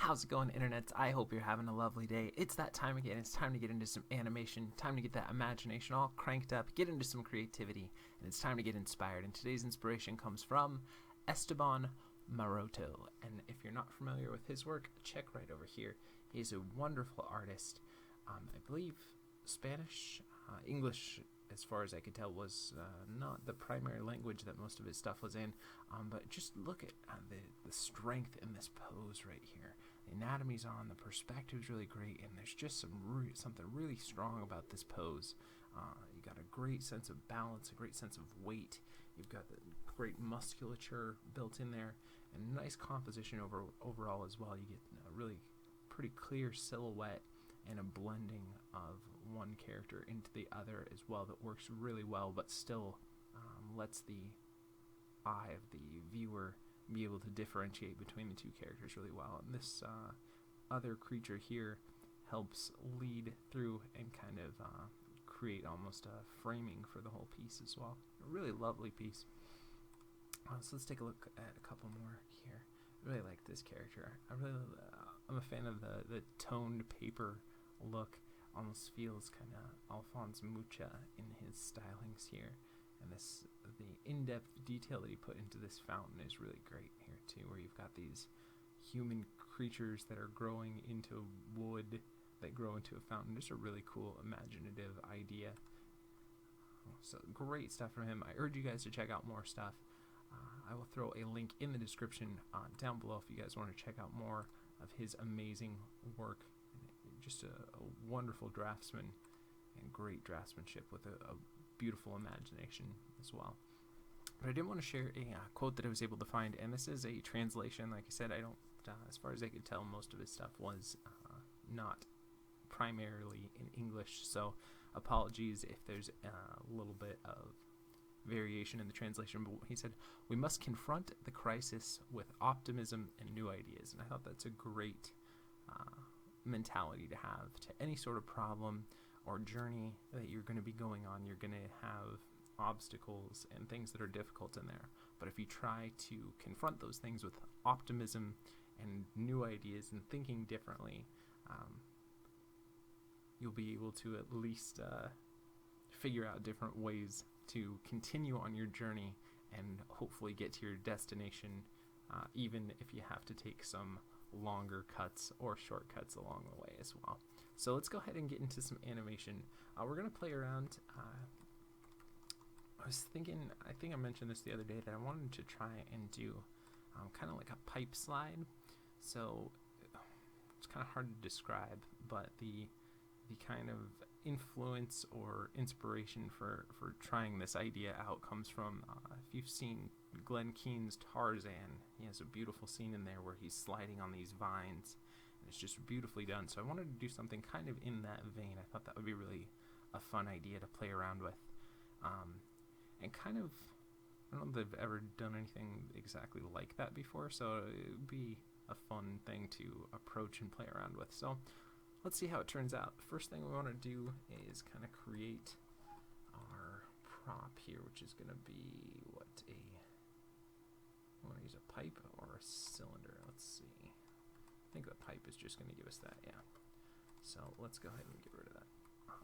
How's it going, internets? I hope you're having a lovely day. It's that time again. It's time to get into some animation, time to get that imagination all cranked up, get into some creativity, and it's time to get inspired. And today's inspiration comes from Esteban Maroto. And if you're not familiar with his work, check right over here. He's a wonderful artist. I believe Spanish, English, as far as I could tell, was not the primary language that most of his stuff was in. But just look at the strength in this pose right here. The anatomy's on, the perspective's really great, and there's just something really strong about this pose. You got a great sense of balance, a great sense of weight. You've got the great musculature built in there, and nice composition overall as well. You get a really pretty clear silhouette and a blending of one character into the other as well that works really well, but still lets the eye of the viewer be able to differentiate between the two characters really well. And this other creature here helps lead through and kind of create almost a framing for the whole piece as well. A really lovely piece. So let's take a look at a couple more here. I really like this character. I'm a fan of the toned paper look. Almost feels kind of Alphonse Mucha in his stylings here. And the in-depth detail that he put into this fountain is really great here too, where you've got these human creatures that are growing into wood that grow into a fountain. Just a really cool, imaginative idea. So great stuff from him. I urge you guys to check out more stuff. I will throw a link in the description down below if you guys want to check out more of his amazing work. Just a wonderful draftsman and great draftsmanship with a beautiful imagination as well. But I did want to share a quote that I was able to find, and this is a translation. Like I said, I don't, as far as I could tell, most of his stuff was not primarily in English, so apologies if there's a little bit of variation in the translation. But he said, "We must confront the crisis with optimism and new ideas," and I thought that's a great mentality to have to any sort of problem or journey that you're going to be going on. You're going to have obstacles and things that are difficult in there, but if you try to confront those things with optimism and new ideas and thinking differently, you'll be able to at least figure out different ways to continue on your journey and hopefully get to your destination, even if you have to take some longer cuts or shortcuts along the way as well. So let's go ahead and get into some animation. We're going to play around. I was thinking, I think I mentioned this the other day, that I wanted to try and do kind of like a pipe slide. So it's kind of hard to describe, but the kind of influence or inspiration for trying this idea out comes from, if you've seen Glenn Keane's Tarzan, he has a beautiful scene in there where he's sliding on these vines, and it's just beautifully done. So I wanted to do something kind of in that vein. I thought that would be really a fun idea to play around with, and kind of, I don't know if they've ever done anything exactly like that before, so it would be a fun thing to approach and play around with. So let's see how it turns out. First thing we want to do is kind of create our prop here, which is going to be I want to use a pipe or a cylinder. Let's see. I think the pipe is just going to give us that, yeah. So let's go ahead and get rid of that.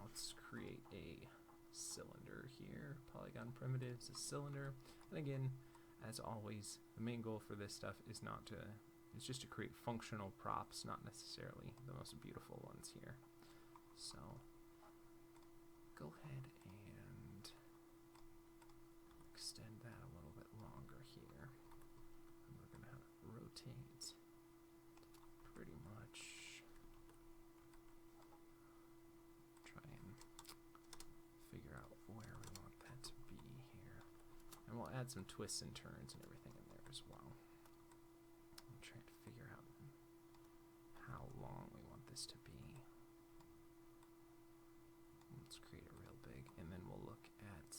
Let's create a cylinder here. Polygon primitives, a cylinder. And again, as always, the main goal for this stuff is it's just to create functional props, not necessarily the most beautiful ones here. So go ahead and extend that a little bit longer here. And we're going to rotate pretty much. Try and figure out where we want that to be here. And we'll add some twists and turns and everything in there as well. I'm trying to figure out how long we want this to be. Let's create it real big, and then we'll look at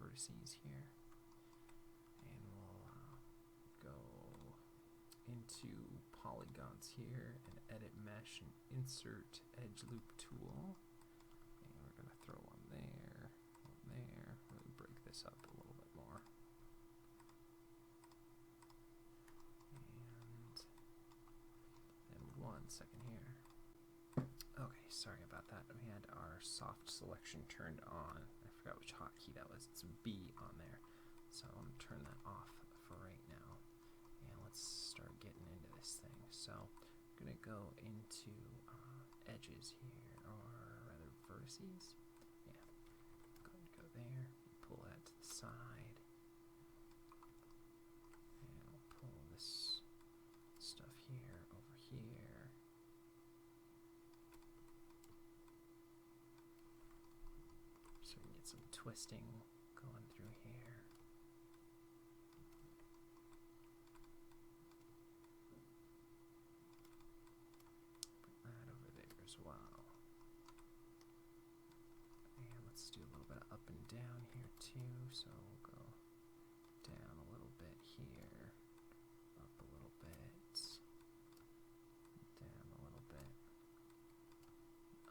vertices here, and we'll go into polygons here and edit mesh and insert edge loop tool, and we're going to throw one there, really break this up a little bit more. And sorry about that. We had our soft selection turned on. I forgot which hotkey that was. It's B on there. So I'm going to turn that off for right now. And let's start getting into this thing. So I'm going to go into edges here, or rather vertices. Yeah. Go there. Pull that to the side. And I'll pull this stuff here over here. So we can get some twisting going through here. Put that over there as well. And let's do a little bit of up and down here too. So we'll go down a little bit here, up a little bit, down a little bit,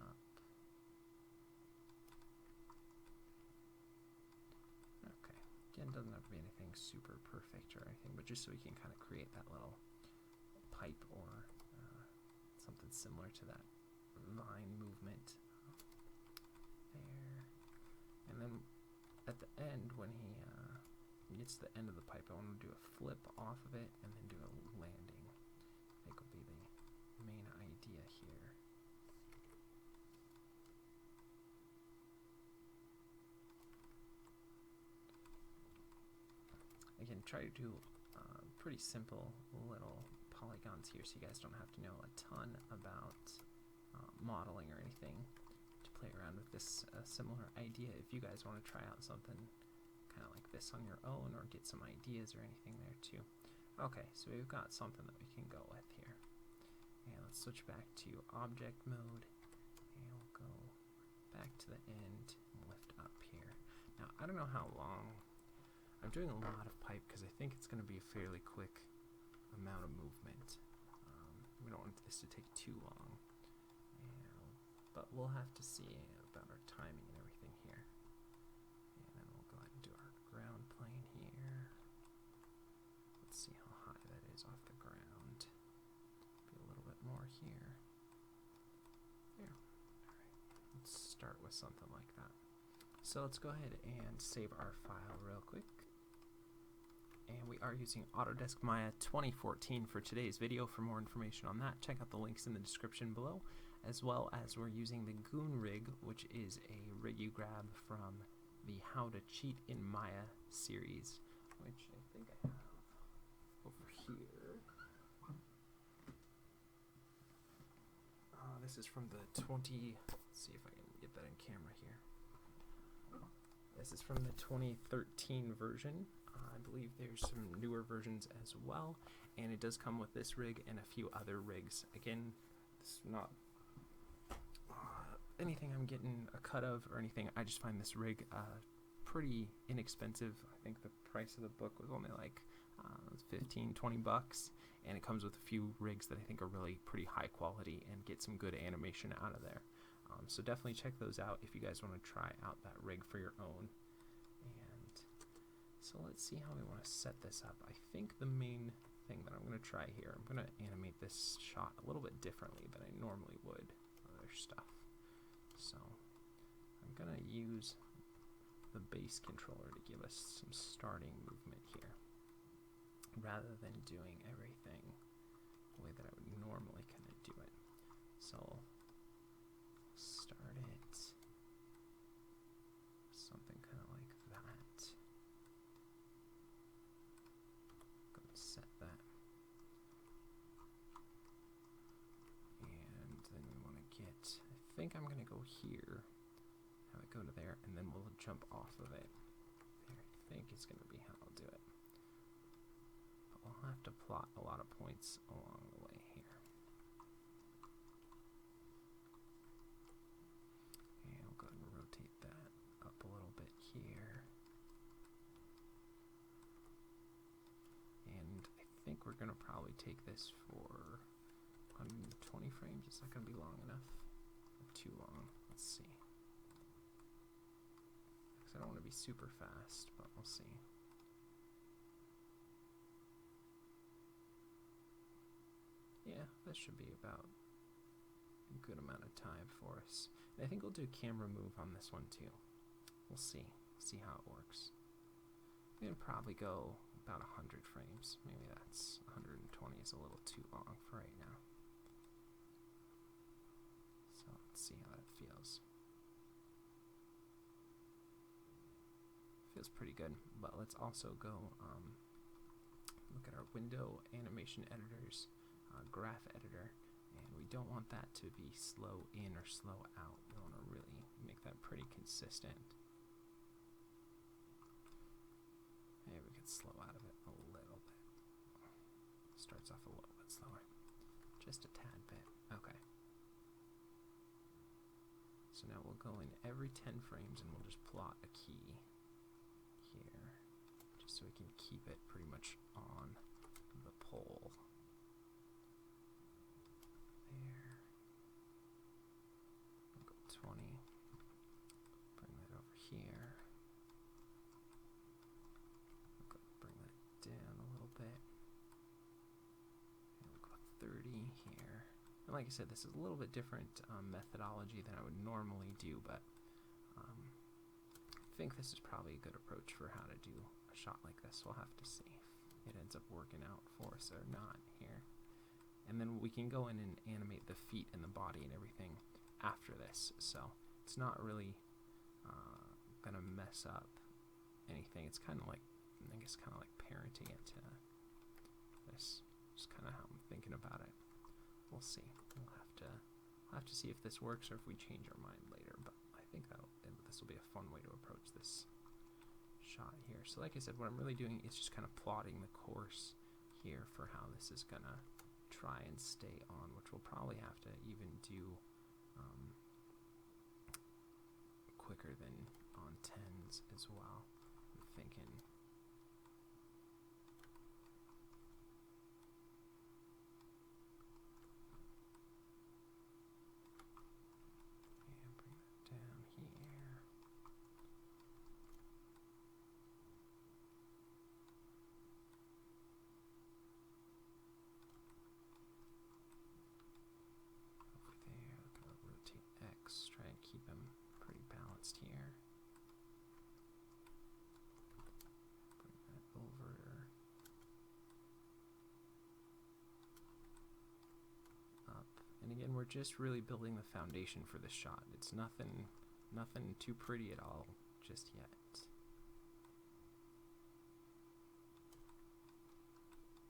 up. Okay, again, doesn't have to be anything super perfect or anything, but just so we can kind of create that little pipe or something similar to that line movement there. And then at the end, when he gets to the end of the pipe, I want to do a flip off of it and then do a landing. I think will be the main idea here. Again, try to do pretty simple little polygons here so you guys don't have to know a ton about modeling or anything to play around with this similar idea. If you guys want to try out something kind of like this on your own or get some ideas or anything there too. Okay, so we've got something that we can go with here. And let's switch back to object mode, and we'll go back to the end and lift up here. Now, I don't know how long. I'm doing a lot of pipe because I think it's going to be a fairly quick amount of movement. We don't want this to take too long, but we'll have to see about our timing and everything here. And then we'll go ahead and do our ground plane here. Let's see how high that is off the ground. Be a little bit more here. There. Alright, let's start with something like that. So let's go ahead and save our file real quick. And we are using Autodesk Maya 2014 for today's video. For more information on that, check out the links in the description below, as well as we're using the Goon rig, which is a rig you grab from the How to Cheat in Maya series, which I think I have over here. This is from the let's see if I can get that in camera here. This is from the 2013 version. I believe there's some newer versions as well, and it does come with this rig and a few other rigs. Again, it's not anything I'm getting a cut of or anything. I just find this rig pretty inexpensive. I think the price of the book was only like 15, 20 bucks, and it comes with a few rigs that I think are really pretty high quality and get some good animation out of there. So definitely check those out if you guys want to try out that rig for your own. And so let's see how we want to set this up. I think the main thing that I'm going to try here, I'm going to animate this shot a little bit differently than I normally would other stuff. So I'm going to use the base controller to give us some starting movement here, rather than doing everything the way that I would normally kind of do it. So start it something kind of like that. Go and set that. And then we want to get, I think I'm going to go here, have it go to there, and then we'll jump off of it. There, I think it's going to be how I'll do it. But we'll have to plot a lot of points along the way here. And we'll go ahead and rotate that up a little bit here. And I think we're going to probably take this for 120 frames. Is that going to be long enough? Or too long? Let's see. Because I don't want to be super fast, but we'll see. Yeah, that should be about good amount of time for us. And I think we'll do camera move on this one too. We'll see how it works. We're gonna probably go about 100 frames. Maybe that's 120 is a little too long for right now. So let's see how that feels. Feels pretty good, but let's also go look at our window animation editors, graph editor, and we don't want that to be slow in or slow out. We want to really make that pretty consistent. Maybe we could slow out of it a little bit. Starts off a little bit slower. Just a tad bit. Okay. So now we'll go in every 10 frames and we'll just plot a key here, just so we can keep it pretty much on the pole. There. We'll go 20. Bring that over here. Bring that down a little bit. And we'll go 30 here. And like I said, this is a little bit different methodology than I would normally do, but I think this is probably a good approach for how to do a shot like this. We'll have to see if it ends up working out for us or not here. And then we can go in and animate the feet and the body and everything after this. So it's not really gonna mess up anything. It's kind of like, I guess, kind of like parenting it to this. Just kind of how I'm thinking about it. We'll see. We'll have to see if this works or if we change our mind later. But I think this will be a fun way to approach this shot here. So like I said, what I'm really doing is just kind of plotting the course here for how this is gonna try and stay on, which we'll probably have to even do quicker than on 10s as well. I'm thinking. And bring that down here. Over there, look at rotate X, try and keep him pretty balanced here. Bring that over. Up. And again, we're just really building the foundation for this shot. It's nothing too pretty at all just yet.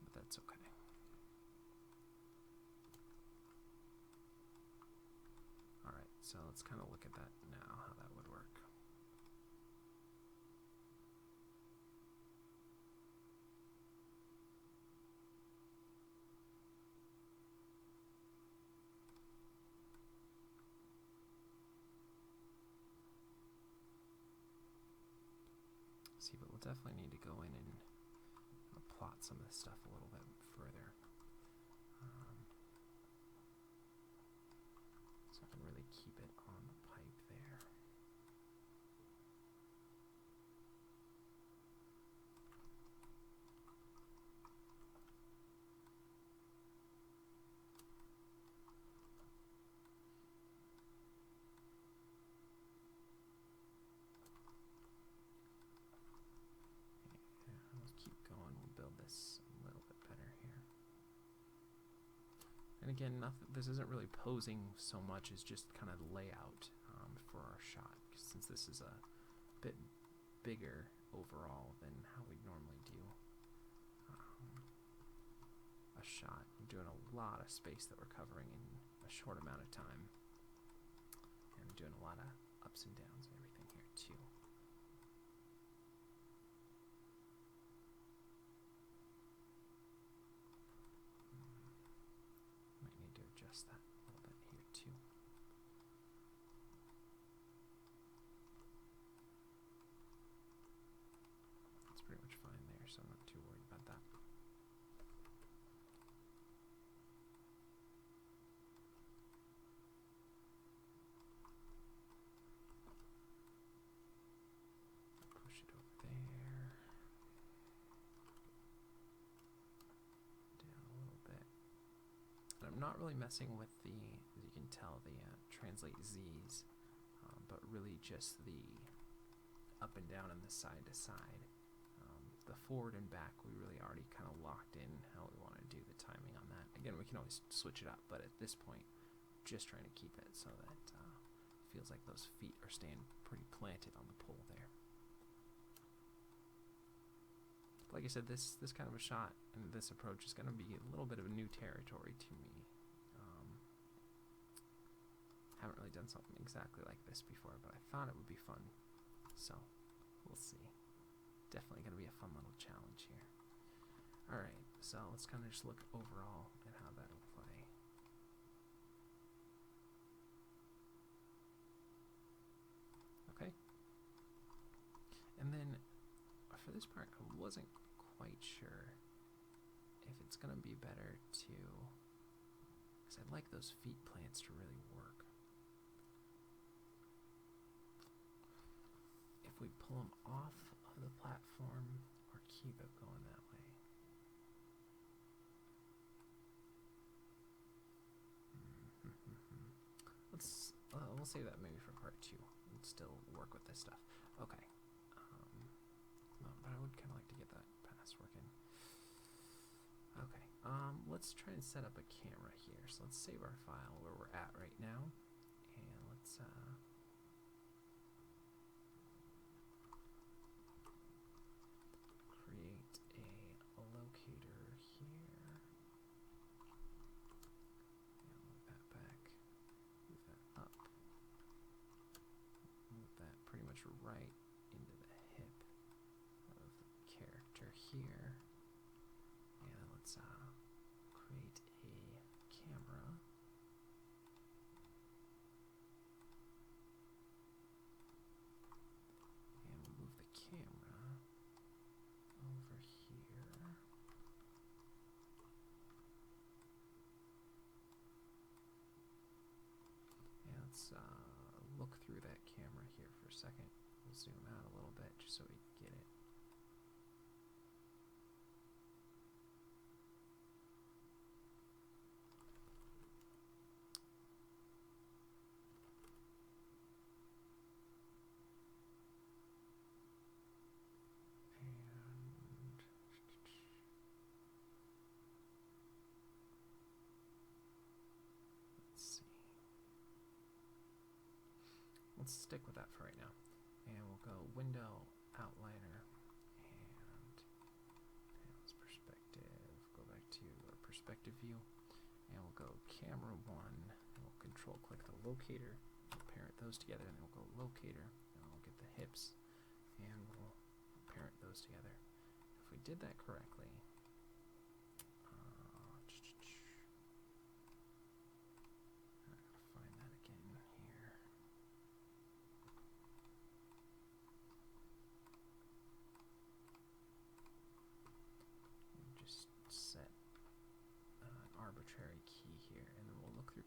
But that's okay. Alright, so let's kind of look at that now, how that would work. See, but we'll definitely need to go in and plot some of this stuff a little bit further. So I can really keep it on the pipe there. This a little bit better here. And again, this isn't really posing so much as just kind of layout for our shot, since this is a bit bigger overall than how we normally do a shot. We're doing a lot of space that we're covering in a short amount of time, and we're doing a lot of ups and downs and everything here too. Adjust that a little bit here too. That's pretty much fine there, so I'm not too worried about that. I'm not really messing with the, as you can tell, the translate Z's, but really just the up and down and the side to side. The forward and back, we really already kind of locked in how we want to do the timing on that. Again, we can always switch it up, but at this point, just trying to keep it so that it feels like those feet are staying pretty planted on the pole there. Like I said, this kind of a shot and this approach is going to be a little bit of a new territory to me. Haven't really done something exactly like this before, but I thought it would be fun. So, we'll see. Definitely going to be a fun little challenge here. Alright, so let's kind of just look overall at how that'll play. Okay. And then, for this part, I wasn't quite sure if it's going to be better to, because I'd like those feet plants to really work. If we pull them off of the platform or keep it going that way. We'll save that maybe for part 2 and still work with this stuff. Okay. No, but I would kind of like to get that pass working. Okay. Let's try and set up a camera here. So let's save our file where we're at right now, and let's create a locator here. And move that back. Move that up. Move that pretty much right into the hip of the character here. And let's create a camera. And we'll move the camera over here. And let's look through that camera here for a second. We'll zoom out a little bit just so we can get it. Let's stick with that for right now. And we'll go Window, Outliner, and let's Perspective. Go back to our Perspective view. And we'll go Camera 1, and we'll Control click the locator. We'll parent those together, and then we'll go Locator, and we'll get the hips, and we'll parent those together. If we did that correctly,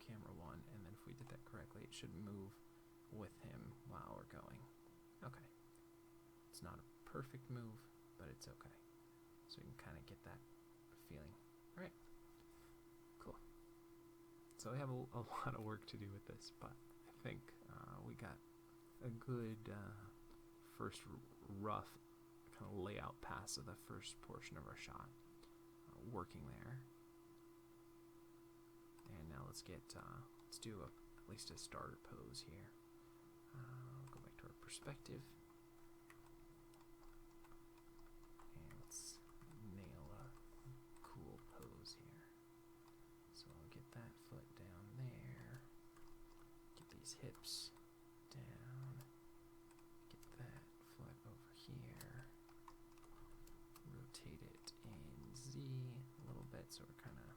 camera 1, and then if we did that correctly, it should move with him while we're going. Okay. It's not a perfect move, but it's okay. So we can kind of get that feeling. Alright. Cool. So we have a lot of work to do with this, but I think we got a good first rough kind of layout pass of the first portion of our shot working there. And now let's get, let's do at least a starter pose here. Go back to our Perspective. And let's nail a cool pose here. So I'll get that foot down there. Get these hips down. Get that foot over here. Rotate it in Z a little bit so we're kind of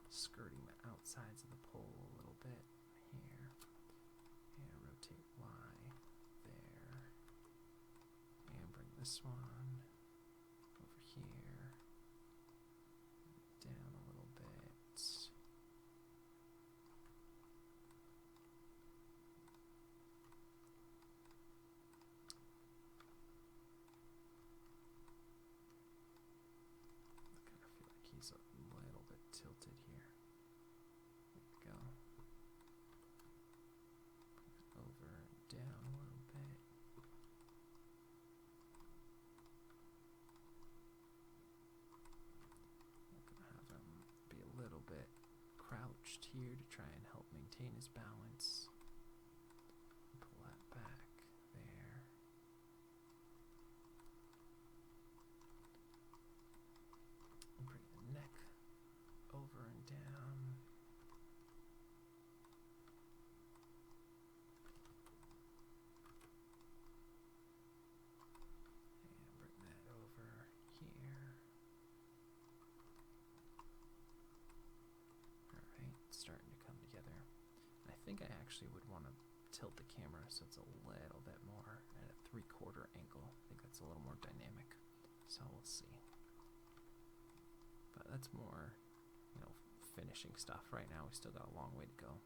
skirting the outsides of the pole a little bit here, and rotate Y there, and bring this one over here, down a little bit. I kind of feel like he's a little bit tilted here. maintain his balance. Pull that back there. And bring the neck over and down. And bring that over here. Alright, starting to come together. I think I actually would want to tilt the camera so it's a little bit more at a 3/4 angle. I think that's a little more dynamic. So we'll see. But that's more, you know, finishing stuff. Right now we still got a long way to go.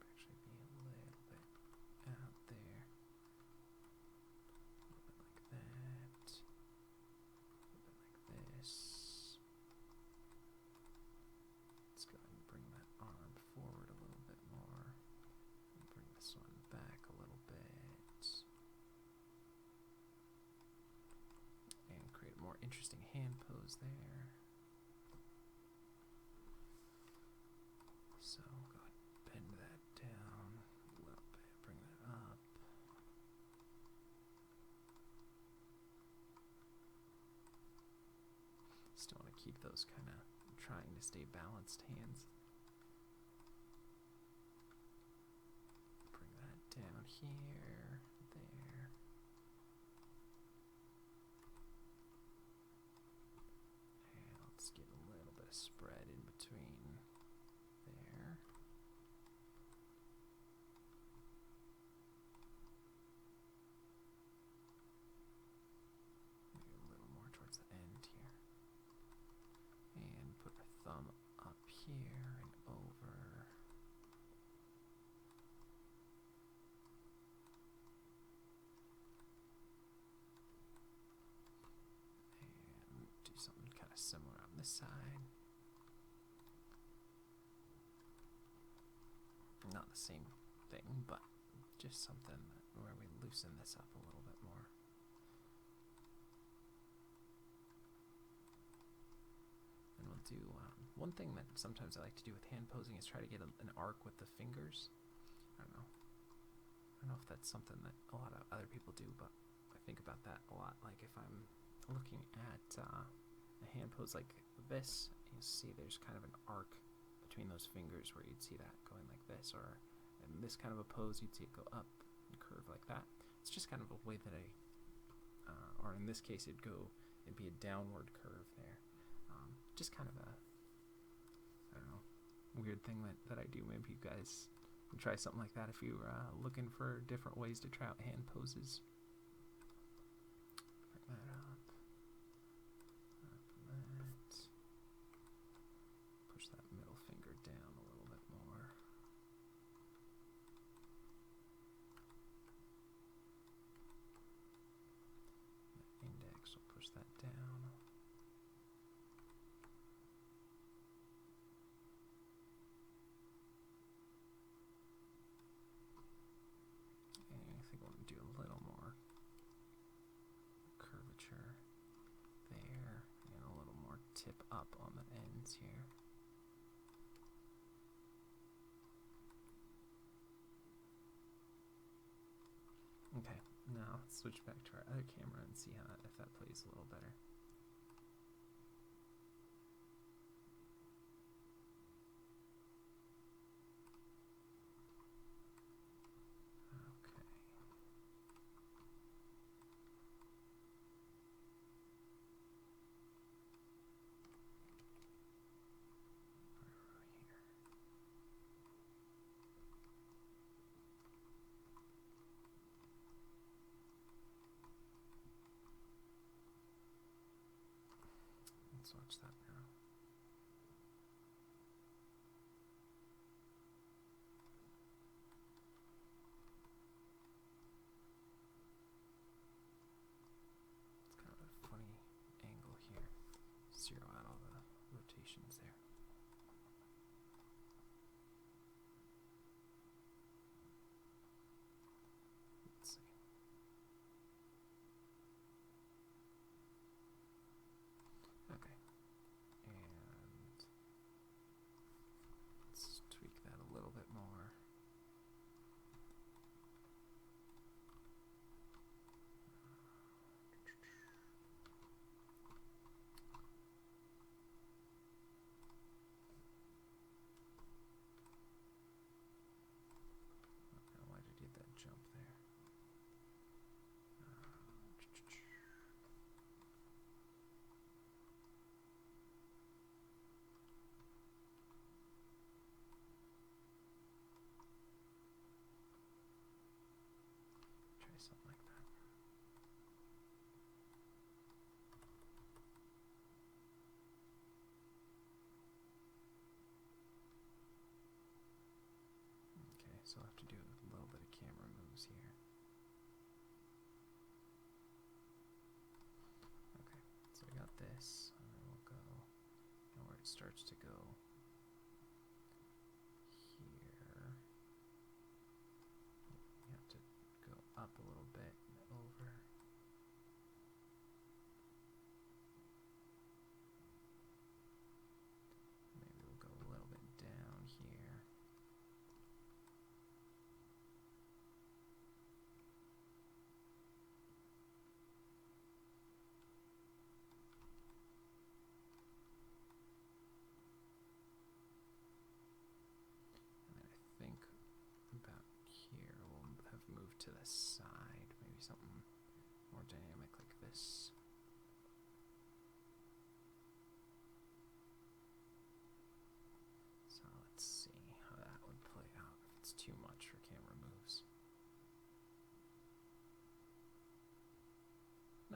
Actually be a little bit out there. A little bit like that. A little bit like this. Let's go ahead and bring that arm forward a little bit more. And bring this one back a little bit. And create a more interesting hand pose there. So go ahead and bend that down a little bit, bring that up. Still want to keep those kind of trying to stay balanced hands. Bring that down here, there. And let's get a little bit of spread in between there. Maybe a little more towards the end here. And put my thumb up here and over. And do something kind of similar on this side. Not the same thing, but just something where we loosen this up a little bit more. And we'll do one thing that sometimes I like to do with hand posing is try to get an arc with the fingers. I don't know if that's something that a lot of other people do, but I think about that a lot. Like if I'm looking at a hand pose like this, you see there's kind of an arc between those fingers where you'd see that going like this, or in this kind of a pose you'd see it go up and curve like that. It's just kind of a way that or in this case it'd be a downward curve there. Just kind of a, I don't know, weird thing that I do. Maybe you guys can try something like that if you're looking for different ways to try out hand poses. Bring that up. That. Push that middle finger down a little bit more. The index will push that down. Do a little more curvature there and a little more tip up on the ends here. Okay, now let's switch back to our other camera and see if that plays a little better. Let's watch that now. It's kind of a funny angle here. Zero out all the rotations there. Let's see. Okay.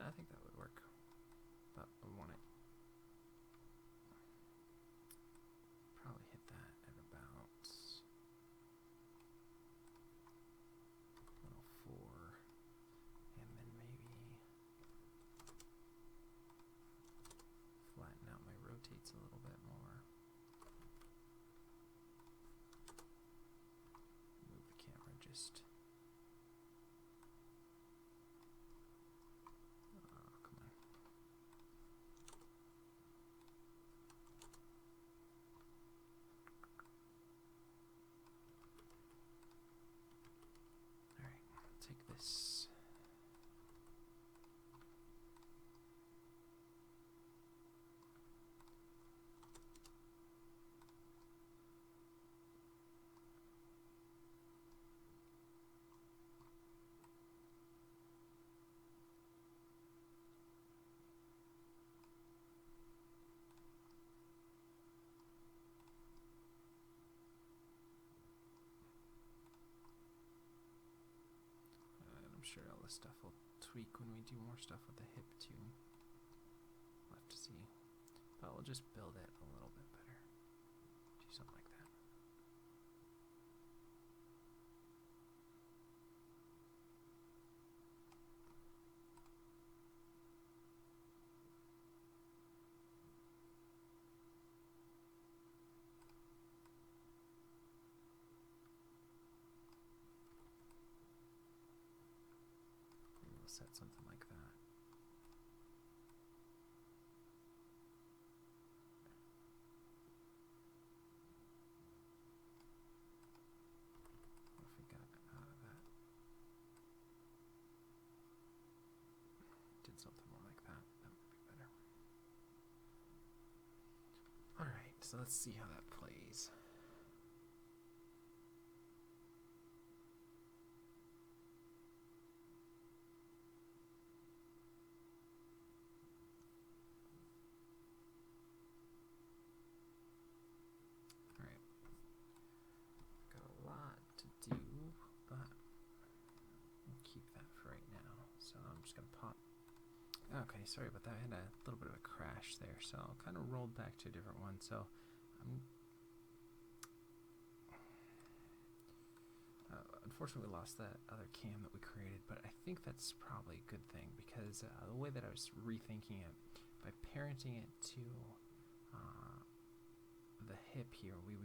I think that would work. But we want it. Probably hit that at about 104. And then maybe flatten out my rotates a little bit more. Move the camera just. Oh, come on. Alright, take this. I'm sure all this stuff will tweak when we do more stuff with the hip too. We'll have to see. But we'll just build it a little bit better. Do something like that. Maybe we'll set something like that. What if we got out of that? Did something more like that. That would be better. Alright, so let's see how that plays. Alright. Got a lot to do, but we'll keep that for right now. So I'm just gonna pop. Okay, sorry about that. I had a little bit of a crash there, so I kind of rolled back to a different one. So unfortunately we lost that other cam that we created, but I think that's probably a good thing because the way that I was rethinking it, by parenting it to the hip here, we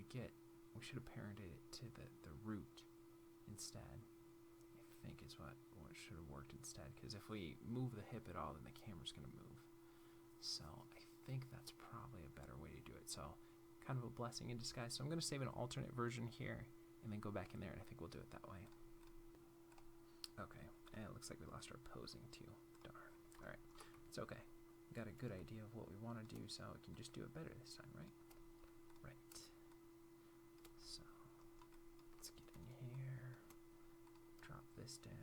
should have parented it to the root instead. I think is what should have worked instead, because if we move the hip at all, then the camera's going to move. So I think that's probably a better way to do it. So kind of a blessing in disguise. So I'm going to save an alternate version here and then go back in there, and I think we'll do it that way. Okay, and it looks like we lost our posing too. Darn. Alright, it's okay. We got a good idea of what we want to do, so we can just do it better this time, right? Right. So let's get in here, drop this down.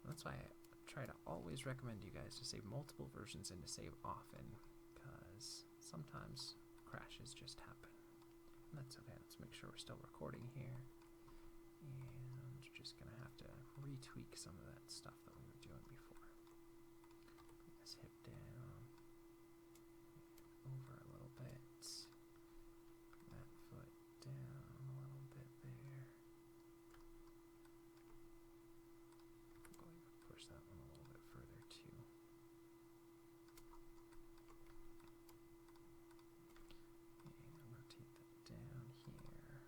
That's why I try to always recommend you guys to save multiple versions and to save often, because sometimes crashes just happen. And that's okay. Let's make sure we're still recording here. And just gonna have to retweak some of that stuff that we were doing before. Bring this hip down, over a little bit. Bring that foot down a little bit there. I'm going to push that one a little bit further too. And rotate that down here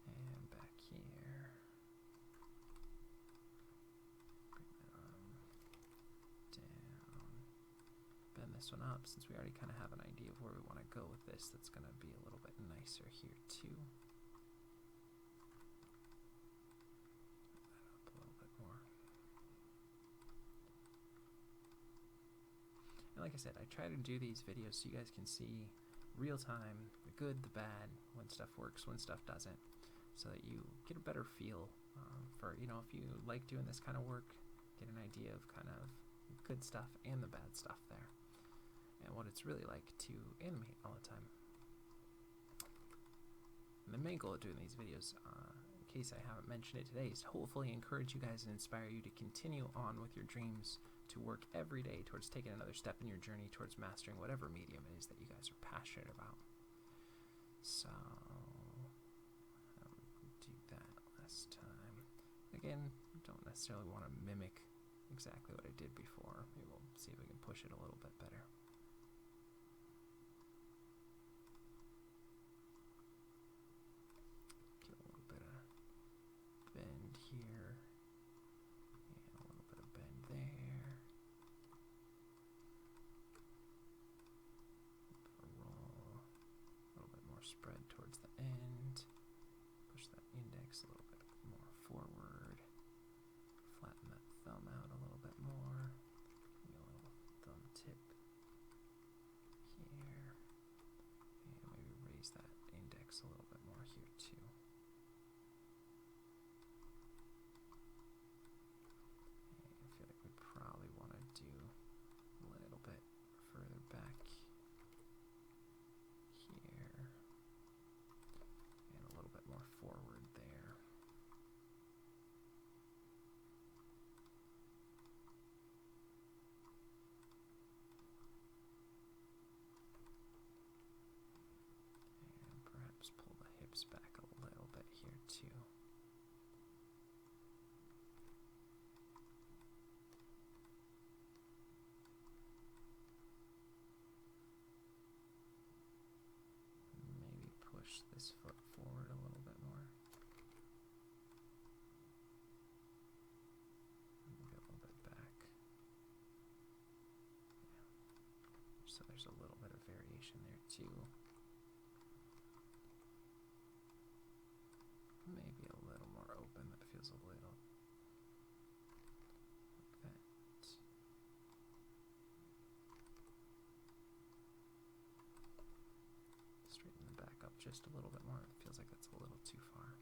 and back here. Bring that arm down. Bend this one up, since we already kind of have an idea of where we want to go with this. That's going to be a little bit nicer here too. Put that up a little bit more. And like I said, I try to do these videos so you guys can see real time, the good, the bad, when stuff works, when stuff doesn't, so that you get a better feel for, you know, if you like doing this kind of work, get an idea of kind of good stuff and the bad stuff there, and what it's really like to animate all the time. And the main goal of doing these videos, in case I haven't mentioned it today, is to hopefully encourage you guys and inspire you to continue on with your dreams, to work every day towards taking another step in your journey towards mastering whatever medium it is that you guys are passionate about. So, do that last time. Again, don't necessarily want to mimic exactly what I did before. Maybe we'll see if we can push it a little bit better. Get a little bit of bend here, and a little bit of bend there. Roll, a little bit more spread towards the end. Push that index a little bit more forward. Flatten that thumb out a little bit more. Maybe a little thumb tip here. And maybe raise that index a little bit more here too. And I feel like we probably want to do a little bit further back here. And a little bit more forward there. And perhaps pull the hips back a little bit here too. Maybe push this foot forward a little bit more. Maybe a little bit back. Yeah. So there's a little bit of variation there too. Maybe a little more open. That feels a little like that. Straighten the back up just a little bit more. It feels like that's a little too far.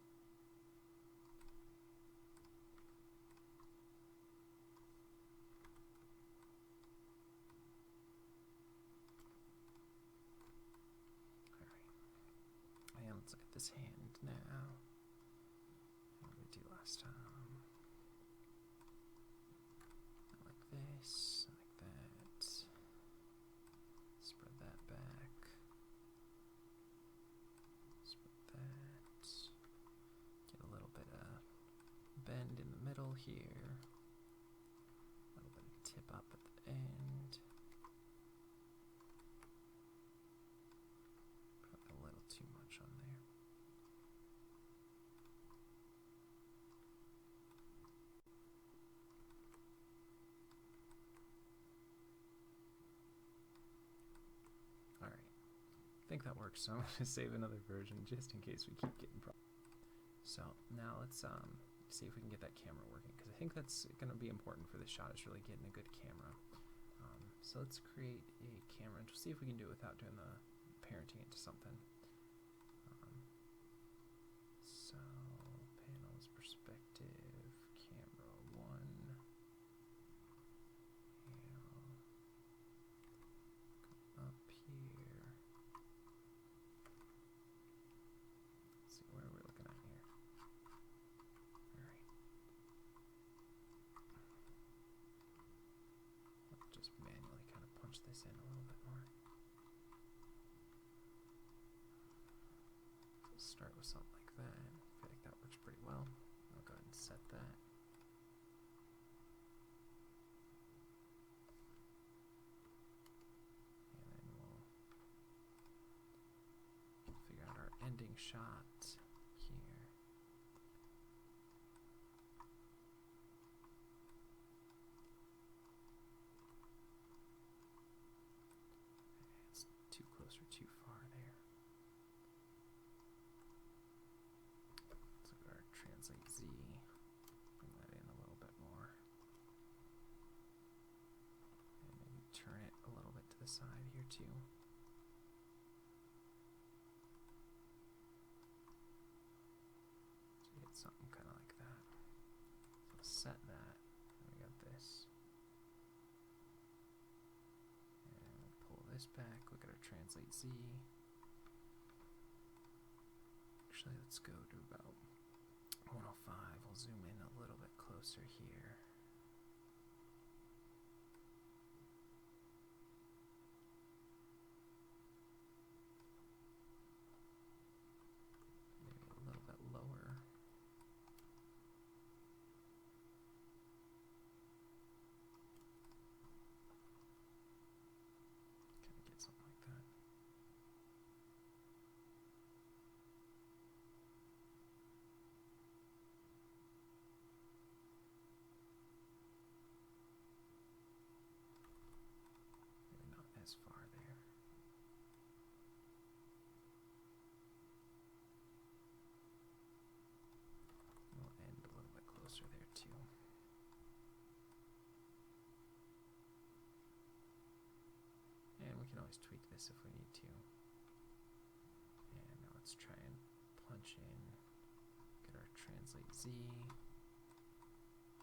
Alright. And let's look at this hand now. What did we do last time? Like this, like that. Spread that back. Spread that. Get a little bit of bend in the middle here. A little bit of tip up at the end. Probably a little too much on there. Alright, I think that works, so I'm going to save another version just in case we keep getting problems. So now let's see if we can get that camera working, because I think that's going to be important for this shot, is really getting a good camera. So let's create a camera, and we'll see if we can do it without doing the parenting into something. So panels, perspective, camera 1. And up here. Let's see, where are we looking at here? Alright. I'll just manually kind of punch this in a little bit more. So start with something like that. I feel like that works pretty well. I'll go ahead and set that. And then we'll figure out our ending shot here. It's too close or too far there. Let's look at our translate Z. Bring that in a little bit more. And maybe turn it a little bit to the side here too. So get something kind of like that. So set that. And we got this. And we'll pull this back. Look at our translate Z. Actually, let's go to about 105. We'll zoom in a little bit closer here. Maybe a little bit lower. Kind of get something like that. As far there. We'll end a little bit closer there too. And we can always tweak this if we need to. And now let's try and punch in, get our translate Z,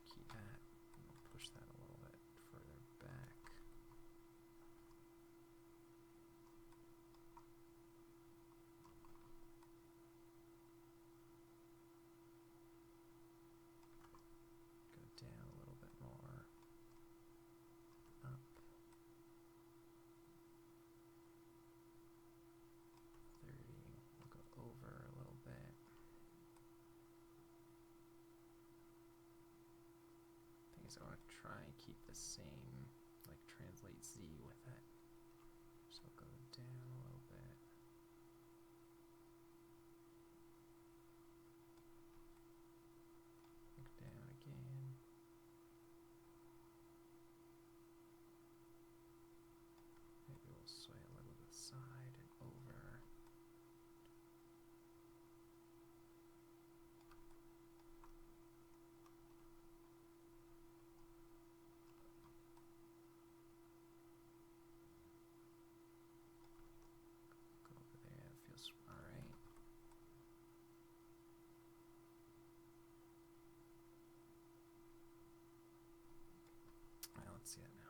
key that, and we'll push that a little bit further back. Down a little bit more, up, 30, we'll go over a little bit. Thing is, I want to try and keep the same, like translate Z with it. So we'll go down a little bit. Look down again. Maybe we'll sway a little to the side and over. Go over there, that feels alright. Alright, let's see that now.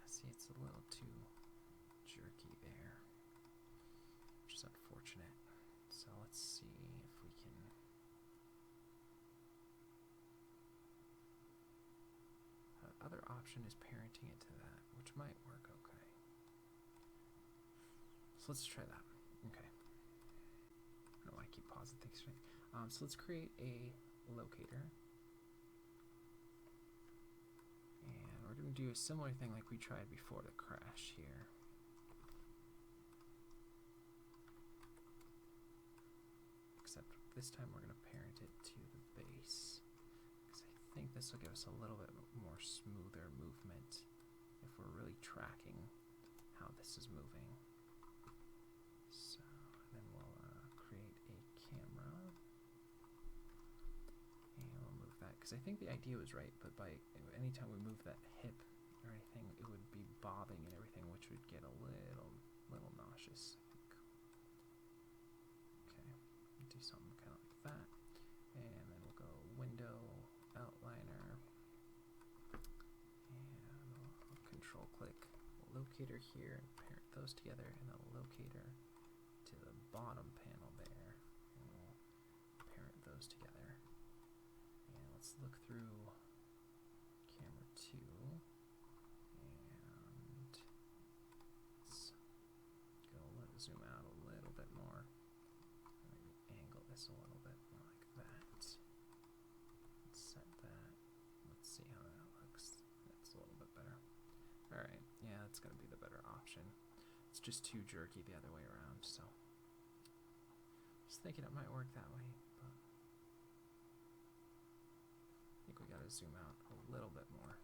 See, it's a little too jerky there, which is unfortunate. So let's see if we can. The other option is parenting it to that, which might work okay. So let's try that. Okay. I don't know why I keep pausing things. So let's create a locator. We're going to do a similar thing like we tried before the crash here. Except this time we're going to parent it to the base. Because I think this will give us a little bit more smoother movement if we're really tracking how this is moving. So then we'll create a camera. And we'll move that, because I think the idea was right, but by anytime we move that hip or anything, it would be bobbing and everything, which would get a little nauseous, I think. Okay, do something kind of like that. And then we'll go window, outliner, and we'll control click locator here and parent those together, and then locator to the bottom panel there, and we'll parent those together. And let's look through camera 2, and let's go zoom out a little bit more. Maybe angle this a little bit more like that. Let's set that. Let's see how that looks. That's a little bit better. Alright, yeah, that's going to be the better option. It's just too jerky the other way around, so just thinking it might work that way, but I think we got to zoom out a little bit more.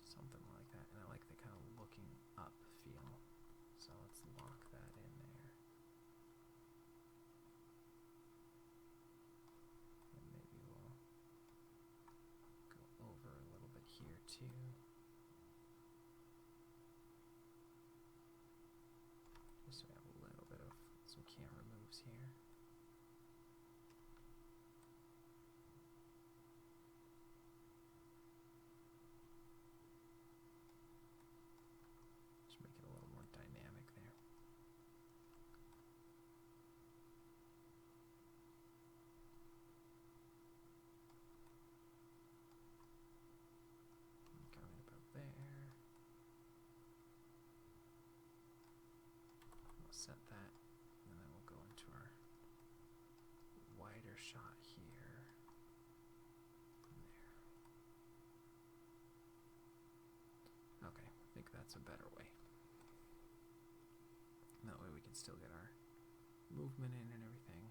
Something like that, and I like the kind of looking up feel, so let's lock that in there. And maybe we'll go over a little bit here too. Just so we have a little bit of some camera moves here. that's a better way. And that way we can still get our movement in and everything.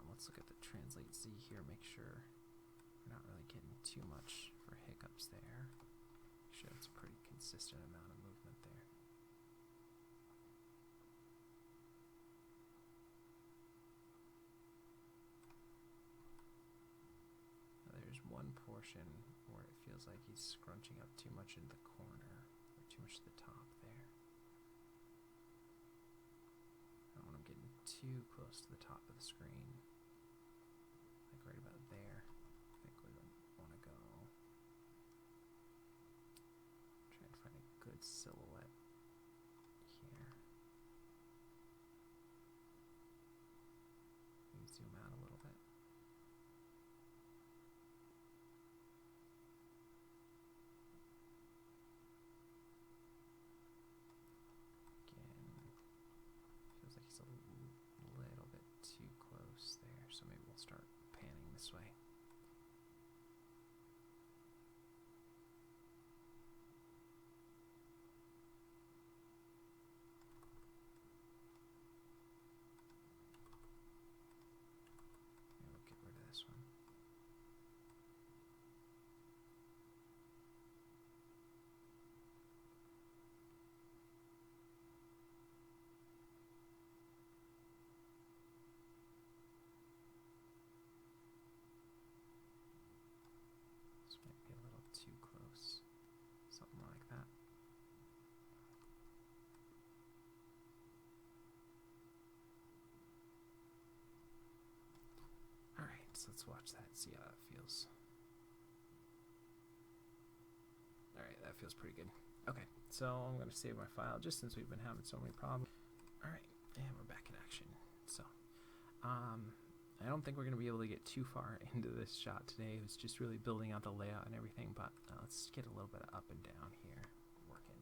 Let's look at the translate Z here, make sure we're not really getting too much for hiccups there. Make sure it's a pretty consistent amount of movement there. Now there's one portion where it feels like he's scrunching up too much in the corner, or too much to the top there. I don't want him getting too close to the top of the screen. Like right about there. I think we want to go. Try and find a good silhouette here. Maybe zoom out a little bit. Again, feels like he's a little bit too close there, so maybe we'll start panning this way. Maybe we'll get rid of this one. This might be a little too close. Something like that. Alright, so let's watch that, see how that feels. Alright, that feels pretty good. Okay, so I'm going to save my file just since we've been having so many problems. Alright, and we're back in action. So, I don't think we're going to be able to get too far into this shot today. It was just really building out the layout and everything, but let's get a little bit of up and down here working.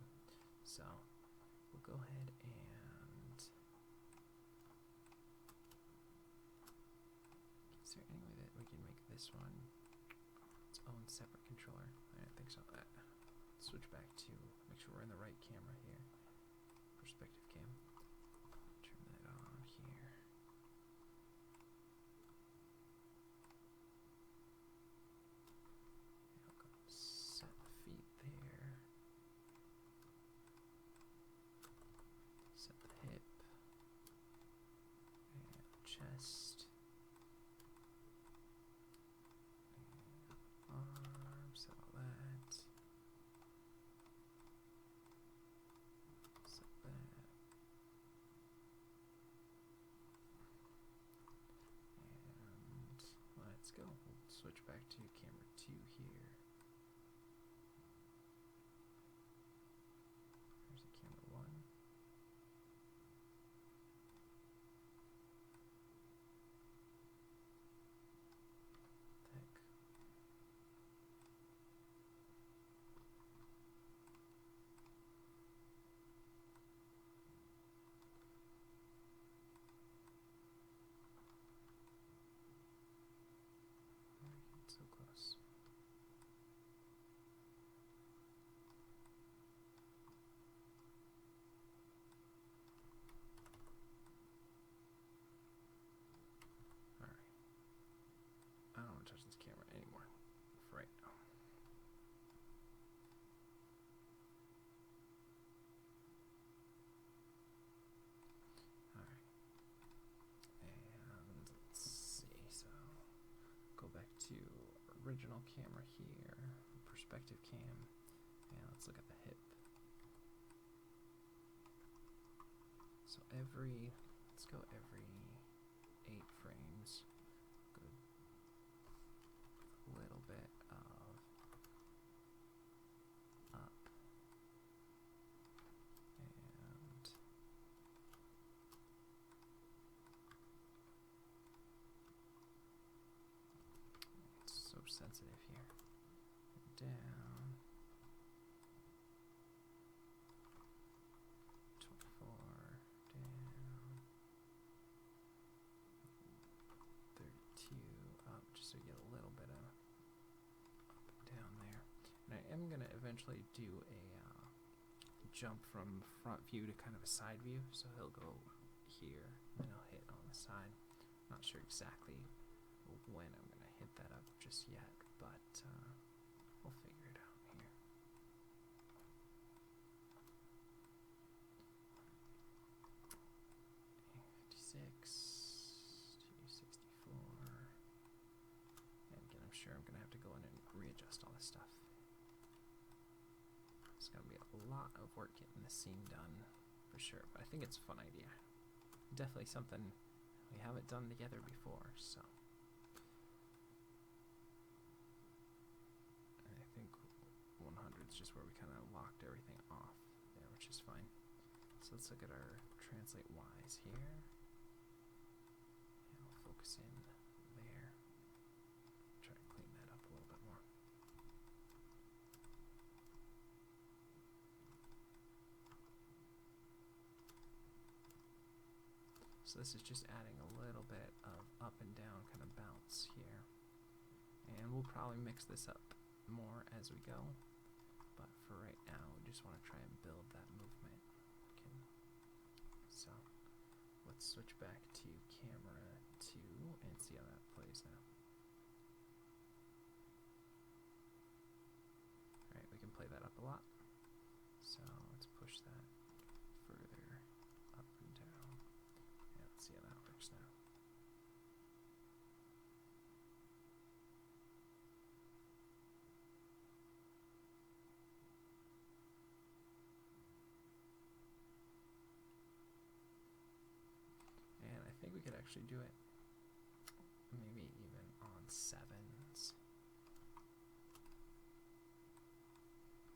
So, we'll go ahead and... Is there any way that we can make this one its own separate controller? I don't think so. Switch back to, make sure we're in the right camera here. Perspective cam. Turn that on here. I'll go set the feet there. Set the hip. And chest. And arms, all that. Set that. And let's go. We'll switch back to camera 2 here. There's a camera 1. Heck. So close. Alright. I don't want to touch this camera anymore for right now. Alright. And let's see, so go back to original camera here, perspective cam, and let's look at the hip. So let's go every 8 frames. Good. A little bit of up and it's so sensitive here. Down 24, down 32, up, just so you get a little bit of up and down there. And I am going to eventually do jump from front view to kind of a side view. So he'll go here, and he'll hit on the side. Not sure exactly when I'm going to hit that up just yet, but we'll figure it out here. And again, I'm sure I'm going to have to go in and readjust all this stuff. It's going to be a lot of work getting this scene done, for sure, but I think it's a fun idea. Definitely something we haven't done together before, so. And I think 100 is just where we kind of locked everything off there, which is fine. So let's look at our translate Y's here. And we'll focus in there. Try to clean that up a little bit more. So this is just adding a little bit of up and down kind of bounce here. And we'll probably mix this up more as we go. But for right now, we just want to try and build that movement. Okay. So let's switch back to camera 2 and see how that plays now. Alright, we can play that up a lot. So let's push that further up and down. Yeah, let's see how that works now. And I think we could actually do it maybe even on 7s.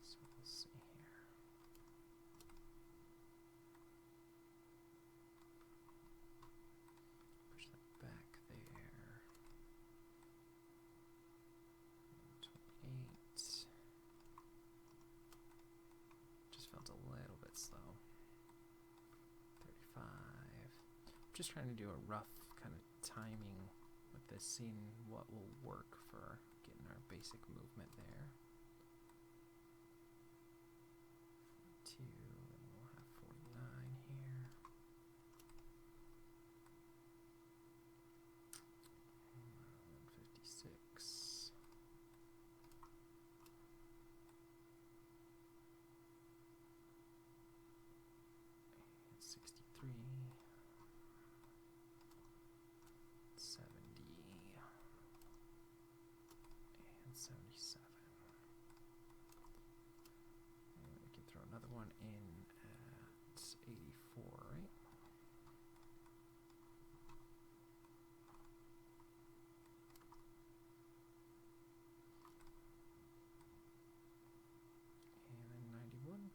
So we'll see here. Push that back there. 28. Just felt a little bit slow. 35. Just trying to do a rough kind of timing with this, seeing what will work for getting our basic movement there. 42, and we'll have 49 here. And 56. And 63. 70 and 77. And we can throw another one in at 84, right? And then 91.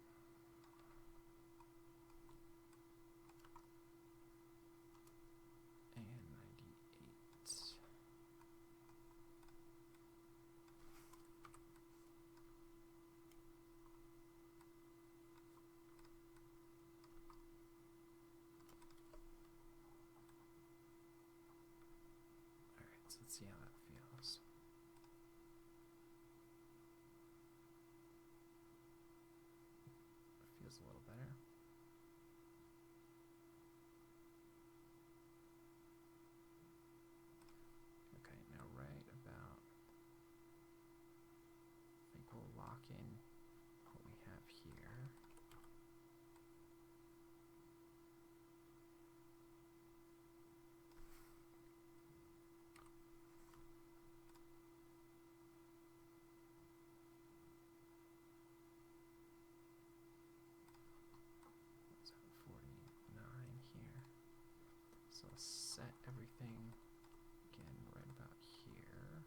And 98. Alright, so let's see how that feels. It feels a little better. Okay, now right about, I think we'll lock in what we have here. What's that, 49 here. So let's set everything again right about here.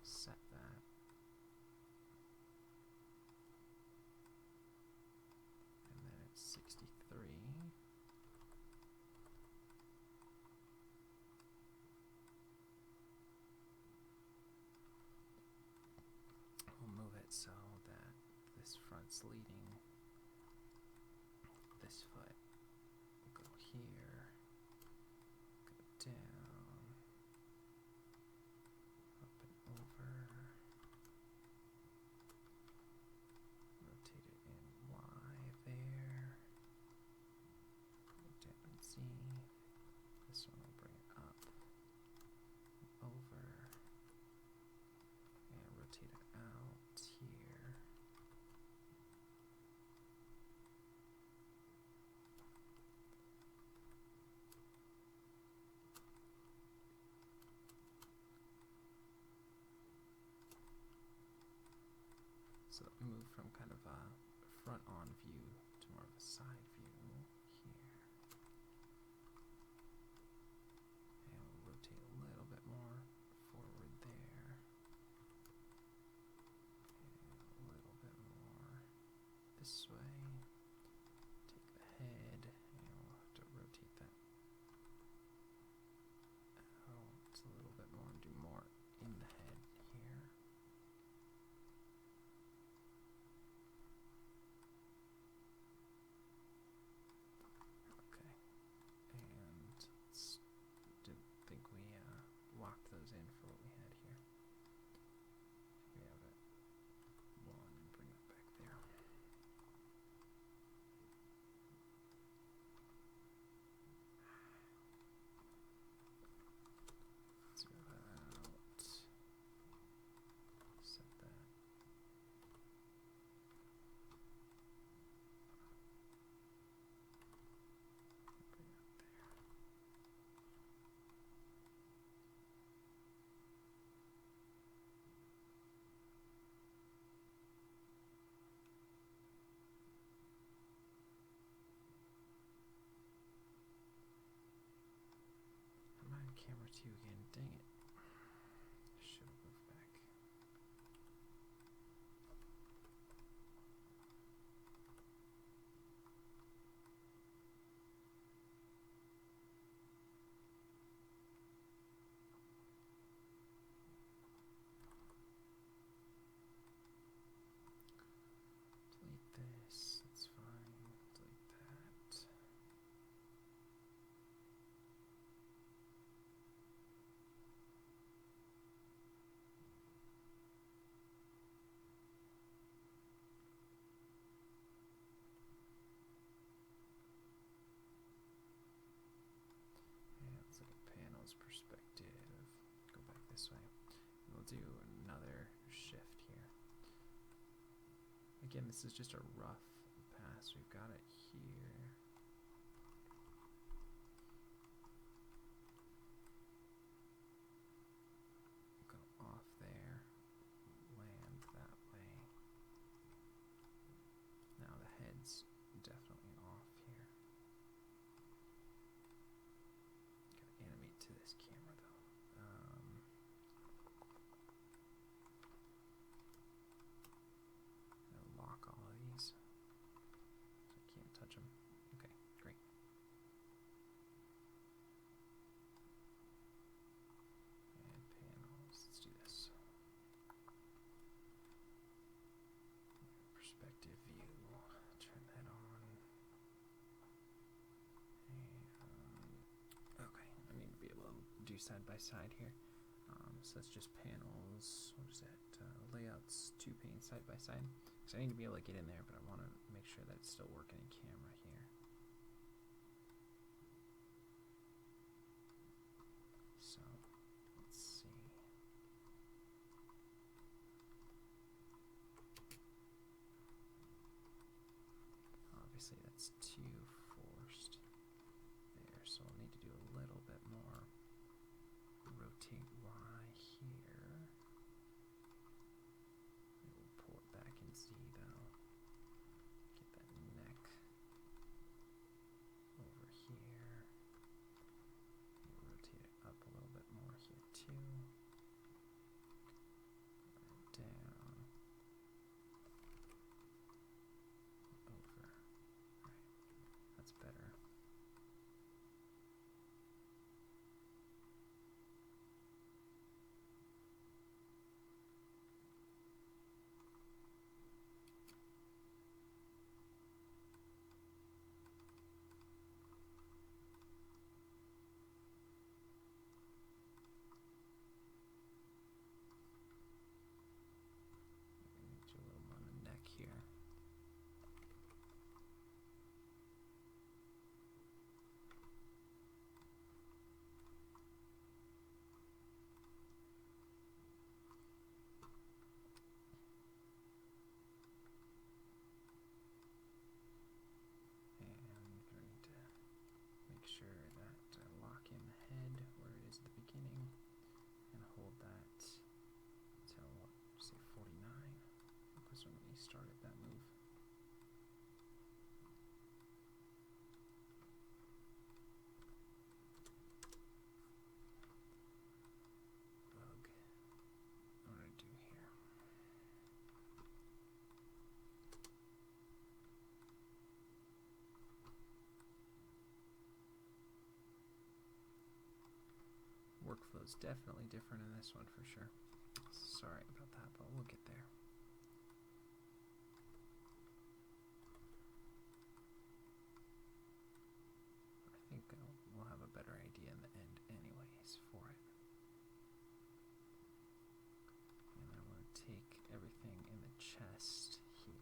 Set that. And then it's 63. We'll move it so that this front's leading this foot. Go here, go down, up and over, So let me move from kind of a front-on view to more of a side view here. And we'll rotate a little bit more forward there. And a little bit more this way. Take the head, and we'll have to rotate that out a little bit more and do more in the head here. Okay, and didn't think we locked those in for what we had here. We have it one and bring it back there. Zero that out. Set that. Bring it up there. I'm on camera 2 again. Dang it. Should have moved back. Delete this. That's fine. Delete that. Yeah, let's look at panels perspective. Go back this way. And we'll do another shift here. Again, this is just a rough pass. We've got it here. Go off there. Land that way. Now the head's definitely off here. Gotta animate to this camera though. Gonna lock all of these. So I can't touch them. Okay, great. And panels. Let's do this. Perspective view. Turn that on. And okay, I need to be able to do side by side here. So that's just panels. What is that? Layouts, 2 pane side by side. So I need to be able to get in there, but I want to make sure that it's still working in camera here. So let's see. Obviously that's too forced there, so I'll need to do a little bit more. Rotate Y here. We'll pull it back in Z though. Get that neck over here. We'll rotate it up a little bit more here too. Down. Over. Right. That's better. Do a little more on the neck here. is definitely different in this one for sure. Sorry about that, but we'll get there. I think we'll have a better idea in the end anyways for it. And I want to take everything in the chest here.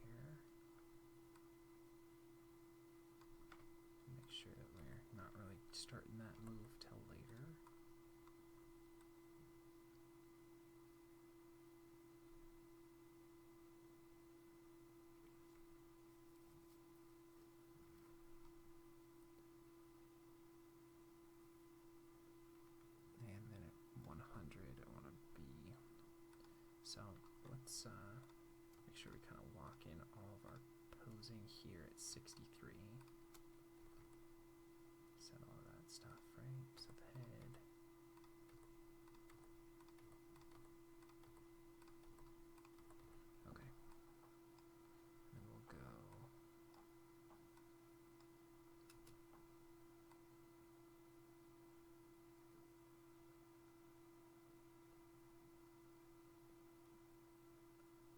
Make sure that we're not really starting that move till later. And then at 100 I want to be, so let's make sure we kind of lock in all of our posing here at 63. Set all of that stuff, right? Set the head. Okay. And we'll go.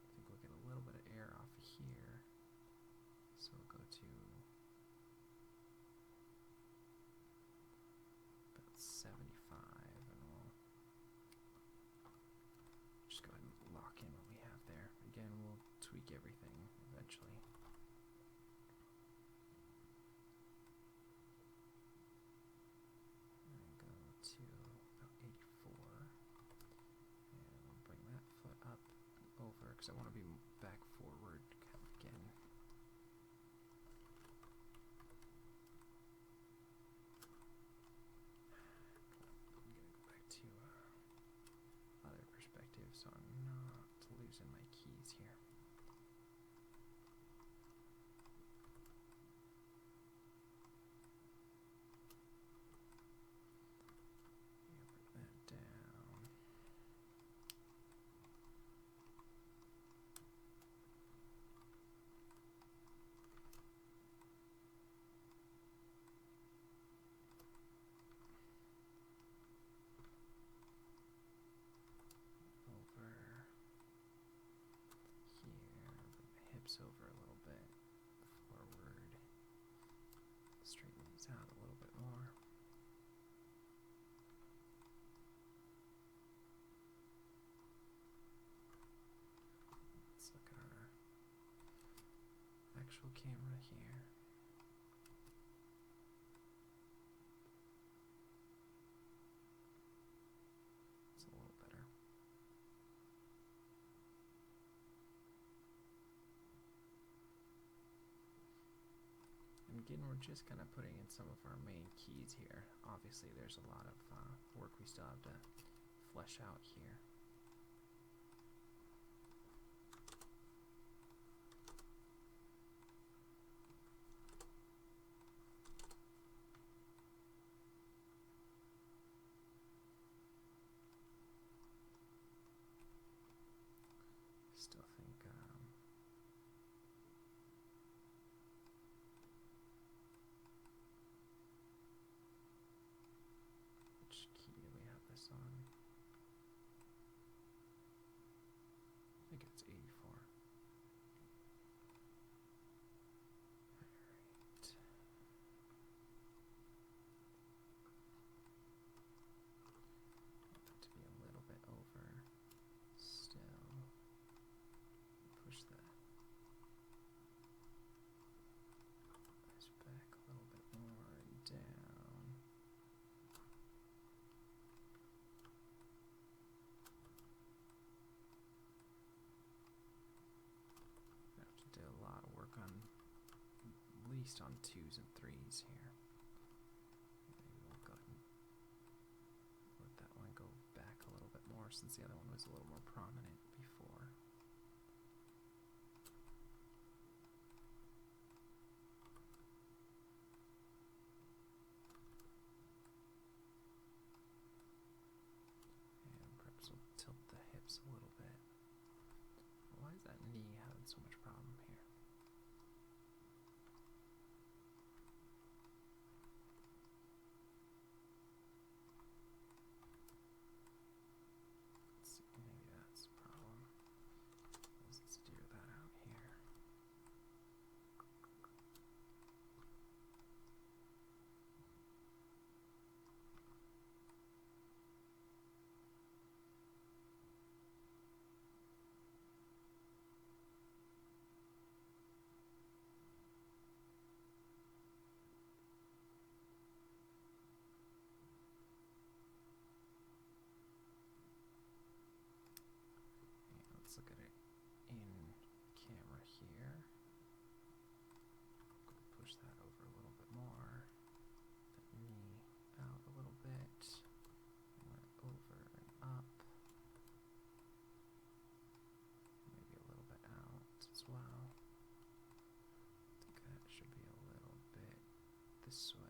I think we'll get a little bit of air off of here. So we'll go to about 75 and we'll just go ahead and lock in what we have there. Again, we'll tweak everything eventually. And go to about 84. And we'll bring that foot up and over because I want to be back forward kind of again. Other perspective so I'm not losing my keys here. Bring that down. Over here, bring the hips over a little bit, forward, straighten these out a little bit more. Let's look at our actual camera here. It's a little better. And again, we're just kind of putting in some of our main keys here. Obviously, there's a lot of work we still have to flesh out here. Still think which key do we have this on? I think it's 84. Alright. Want that to be a little bit over still. Push that this back a little bit more down. I have to do a lot of work on, at least on 2s and 3s here. Maybe we'll go ahead and let that one go back a little bit more since the other one was a little more prominent before. And perhaps we'll tilt the hips a little bit. Why is that knee having so much problem here? this way.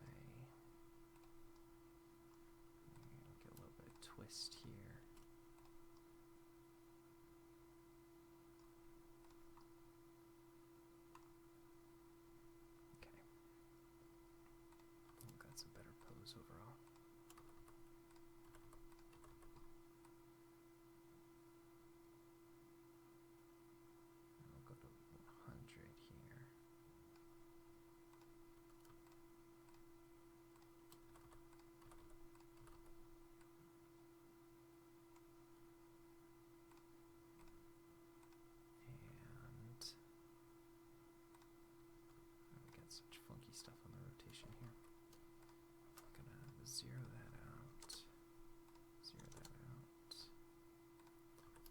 Get a little bit of twist here. Okay. I think that's a better pose overall. We'll go to 100 here. Such funky stuff on the rotation here. I'm gonna zero that out. Zero that out.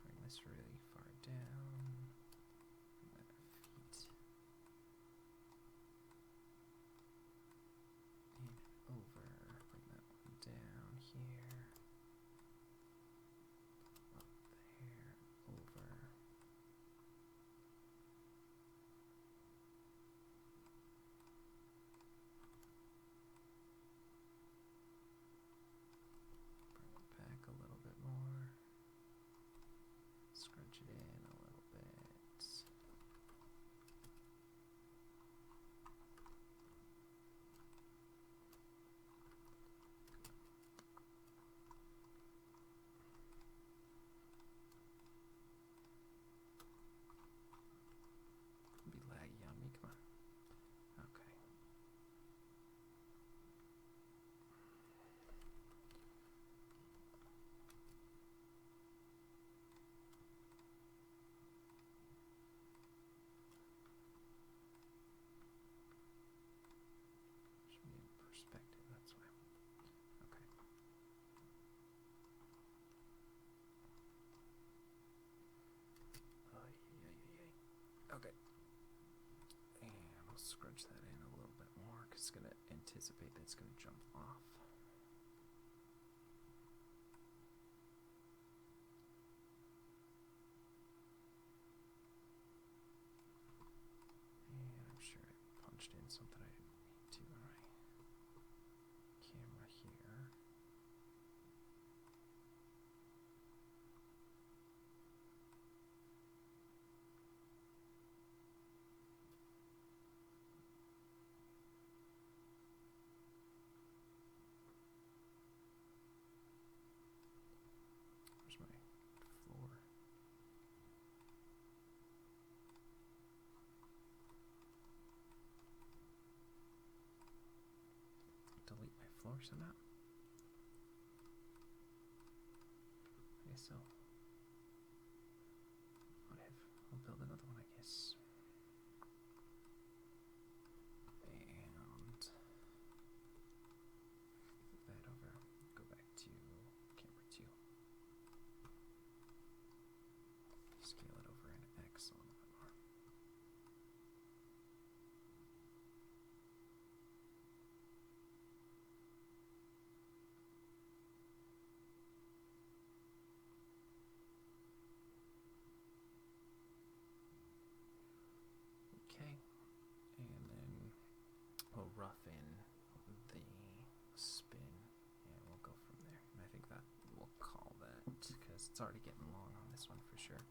Bring this really far down. Bring that feet in and over. Bring that one down here. Up there, over. Back a little bit more. Scrunch it in a little bit. Be laggy on me, come on. Okay. Should be in perspective, that's why. Okay. Okay. And we'll scrunch that in a little bit more because it's going to anticipate that it's going to jump off. And I'm sure I punched in something I didn't mean to on my camera here. Where's my floor? Delete my floor somehow? I guess so. Whatever. I'll build another one, I guess. And move that over. Go back to camera 2. Scale it over in X a little bit more. Okay, and then we'll rough in the spin and we'll go from there. And I think that we'll call that because it's already getting long on this one for sure.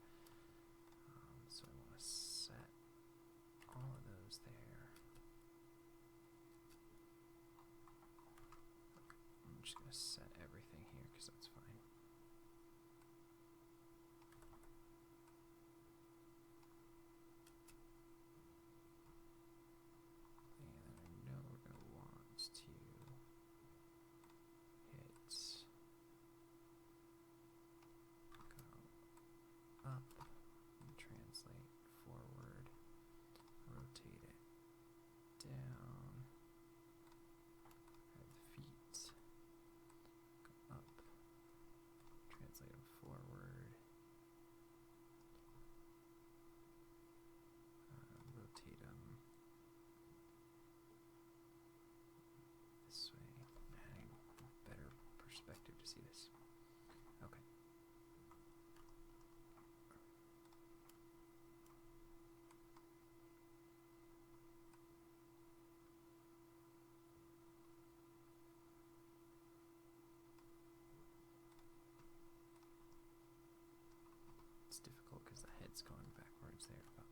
So I want to set all of those there. I'm just going to set everything here because that's fine. And then I know we're going to want to hit go up it's going backwards there. But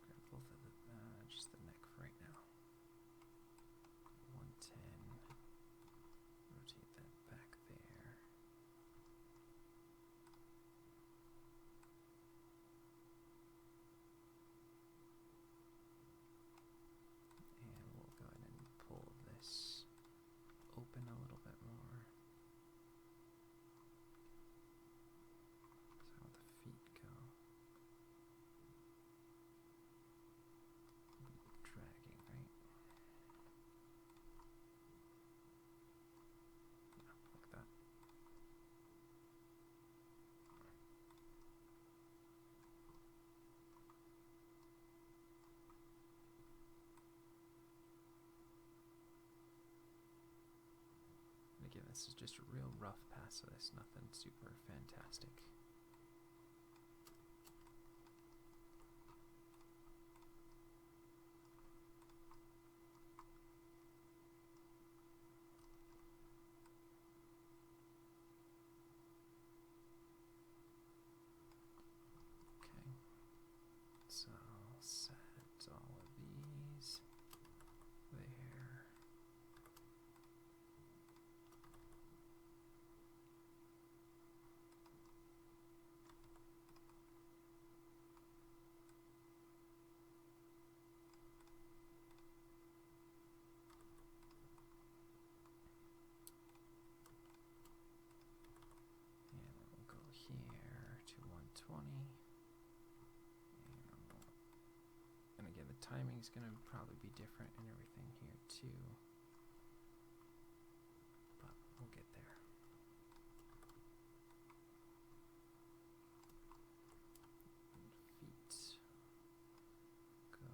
grab both of the, just the neck for right now. 110. Rotate that back there. And we'll go ahead and pull this open a little bit more. That's how the feet go. Dragging, right? Yeah, like that. And again, this is just a real rough pass of this, nothing super fantastic. Okay, so I'll set all of these there. And we'll go here to 120. And again, the timing's going to probably be different and everything here too. But we'll get there. Feet go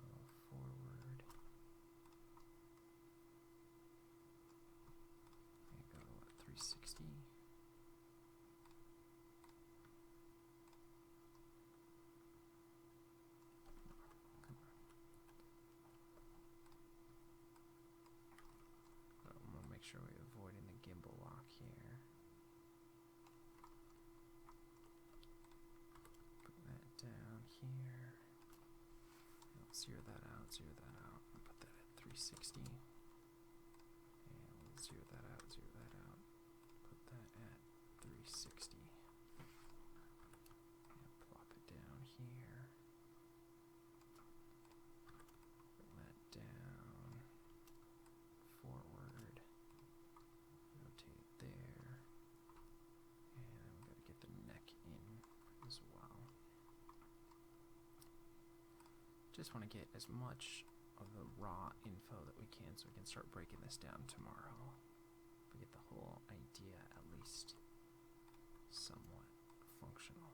forward. And go to what, 360. But I'm gonna make sure we're avoiding the gimbal lock here. Put that down here. I'll zero that out, and put that at 360. And we'll zero that out, put that at 360. And plop it down here. Bring that down, forward, rotate there, and I'm going to get the neck in as well. Just want to get as much of the raw info that we can so we can start breaking this down tomorrow. We get the whole idea at least somewhat functional.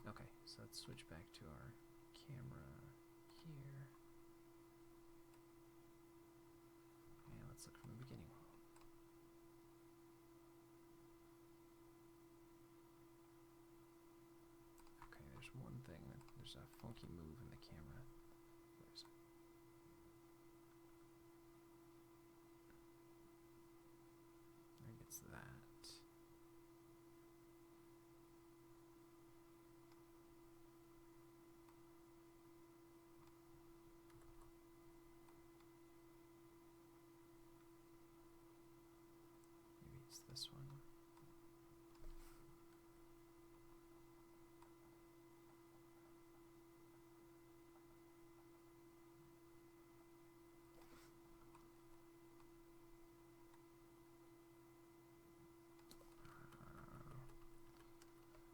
Okay, so let's switch back to our camera here. And let's look from the beginning. Okay, there's one thing, there's a funky move in the camera. There's there gets that. Maybe it's this one.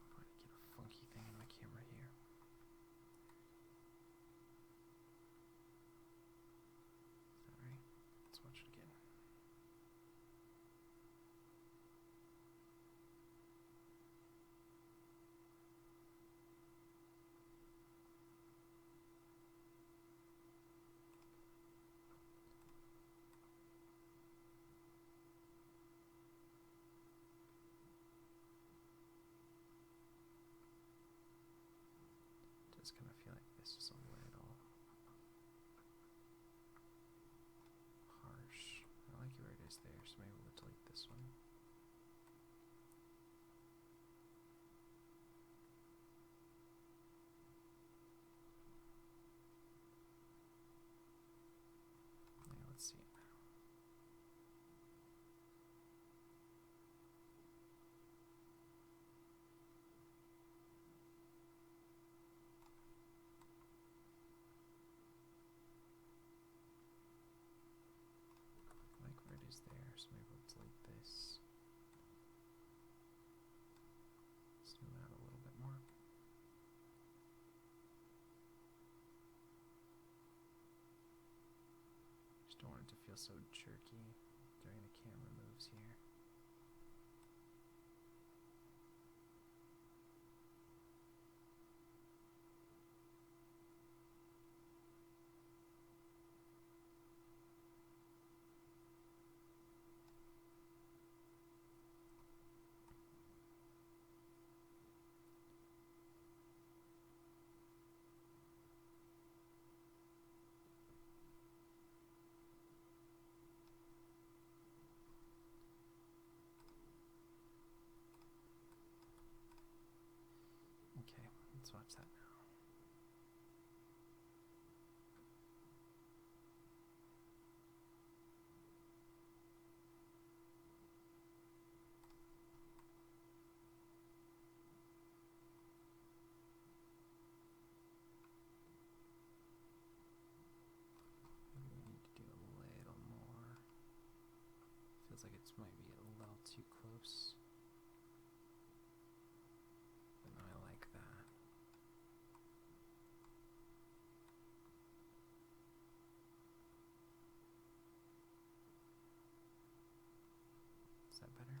Trying to get a funky thing in my camera here. Is that right? Let's watch it again. to feel so jerky during the camera moves here. Okay, let's watch that now. Maybe we need to do a little more. Feels like it might be a little too close. But no, I like that. Is that better?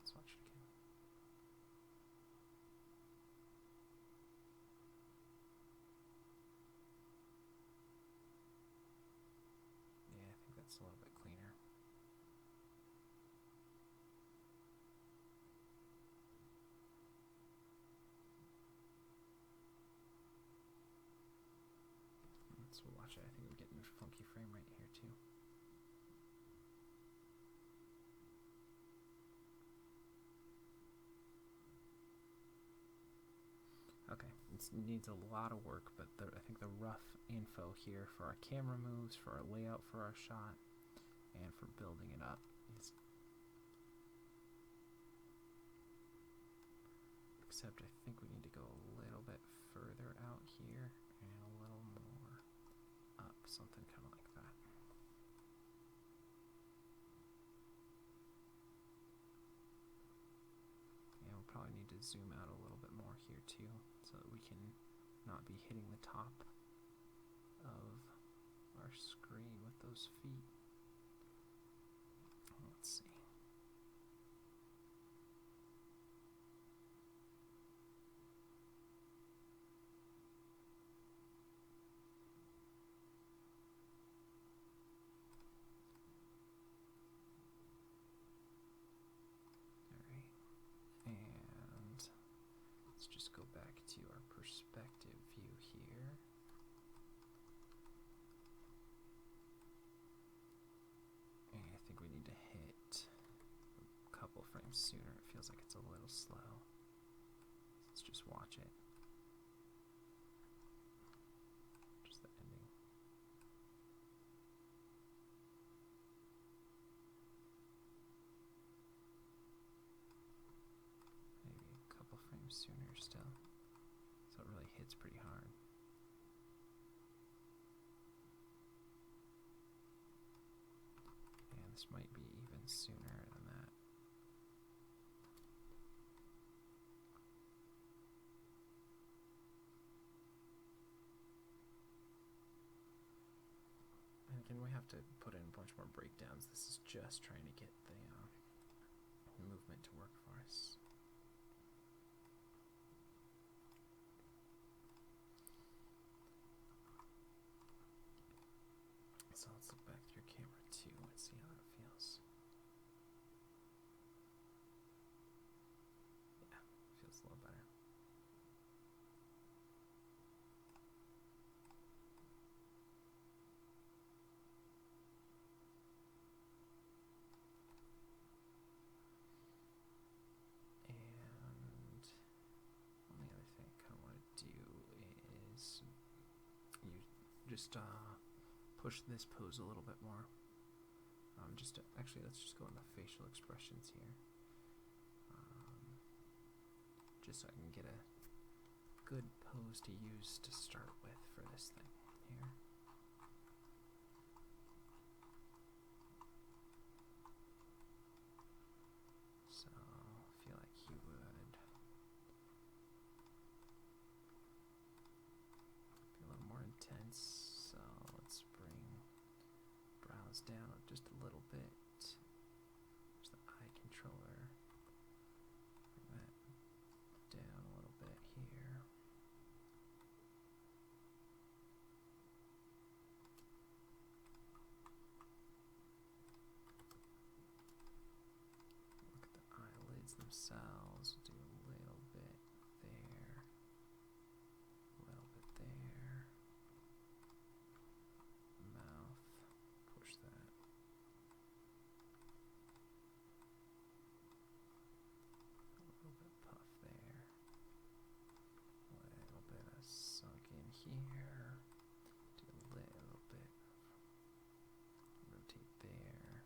Let's watch it again. Yeah, I think that's a little bit cleaner. Let's watch it. I think we're getting a funky frame rate here too. Okay, it needs a lot of work, but I think the rough info here for our camera moves, for our layout for our shot, and for building it up is... Except I think we need to go a little bit further out here and a little more up, something kind of like that. Yeah, we'll probably need to zoom out a little bit more here too, so that we can not be hitting the top of our screen with those feet. Let's see. Let's just go back to our perspective view here. And I think we need to hit a couple frames sooner. It feels like it's a little slow. Let's just watch it. Just the ending. Maybe a couple frames sooner still. So it really hits pretty hard. And this might be even sooner than that. And again, we have to put in a bunch more breakdowns. This is just trying to get the movement to work for us. So let's look back through camera 2 and see how that feels. Yeah, feels a little better. And the other thing I kind of want to do is you just push this pose a little bit more. Actually, let's just go into facial expressions here. Just so I can get a good pose to use to start with for this thing here. So I feel like he would be a little more intense. So let's bring brows down just a little bit. There's the eye controller. Bring that down a little bit here. Look at the eyelids themselves. Do a little bit there. A little bit there. Mouth. Push that. A little bit puff there. A little bit of sunk in here. Do a little bit. Rotate there.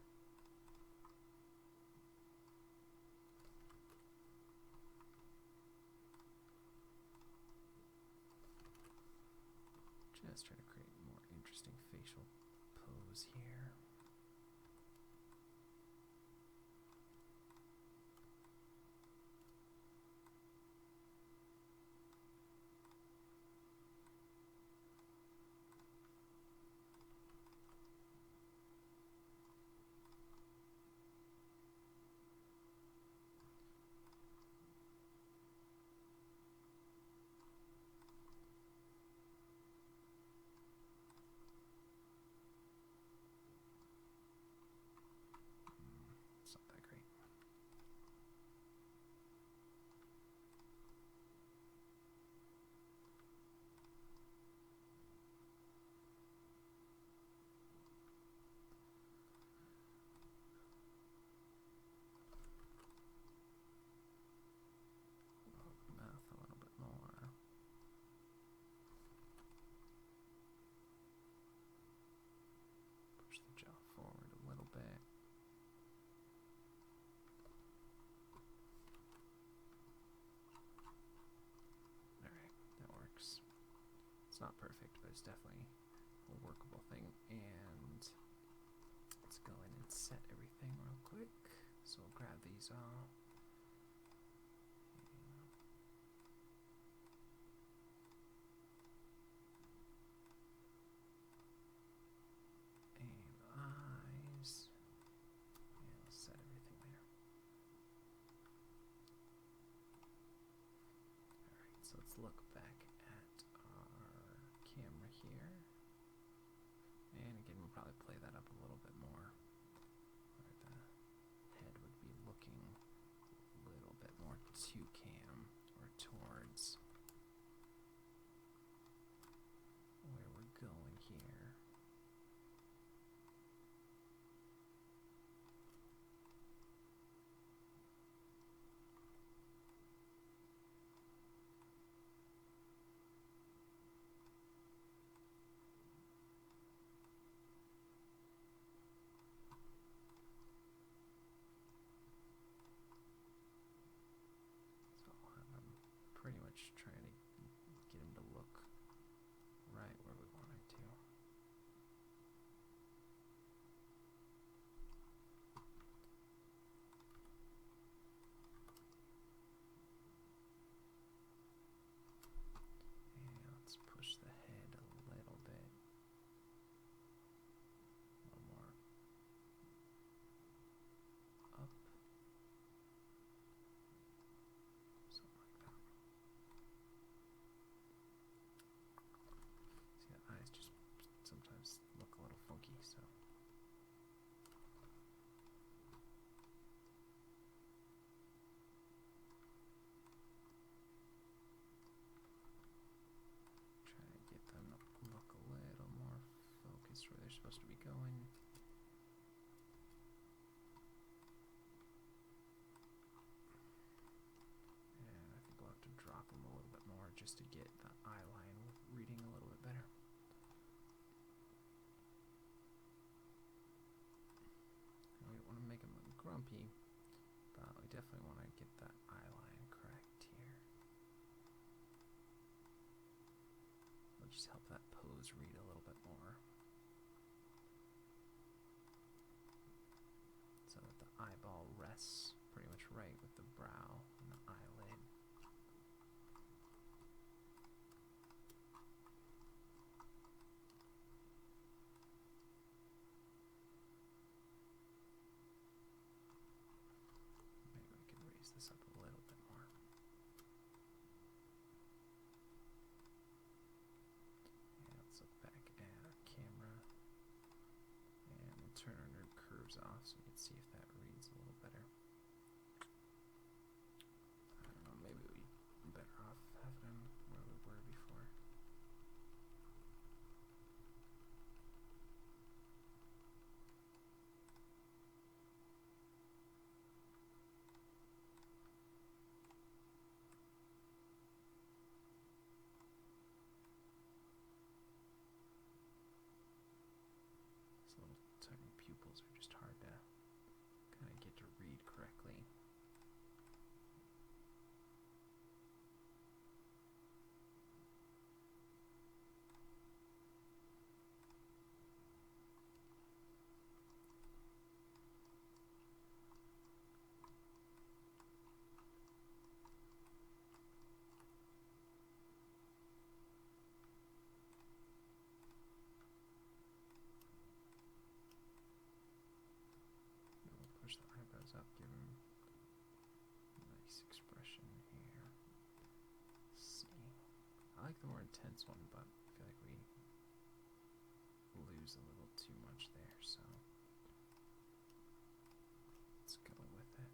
Just try to create a more interesting facial pose here. It's not that great. Mouth a little bit more. Push the jaw forward a little bit. Alright, that works. It's not perfect, but it's definitely a workable thing. And let's go in and set everything real quick. So we'll grab these all. And eyes. And we'll set everything there. Alright, so let's look back at our camera here. And again, we'll probably play that up a little bit more. Where the head would be looking a little bit more to cam or towards where we're going here. So I'm pretty much trying to get him to look right where we want him to. And let's push the head a little bit. A little more up. Something like that. See, the eyes just sometimes look a little funky, so. Try to get them to look a little more focused where they're supposed to be going. And I think we'll have to drop them a little bit more just to get the eye line reading a little bit better. And we don't want to make them look grumpy, but we definitely want to get that eye line correct here. It'll just help that pose read a little bit more. So that the eyeball rests pretty much right with the brow and the eyelid. the more intense one, but I feel like we lose a little too much there, so let's go with it.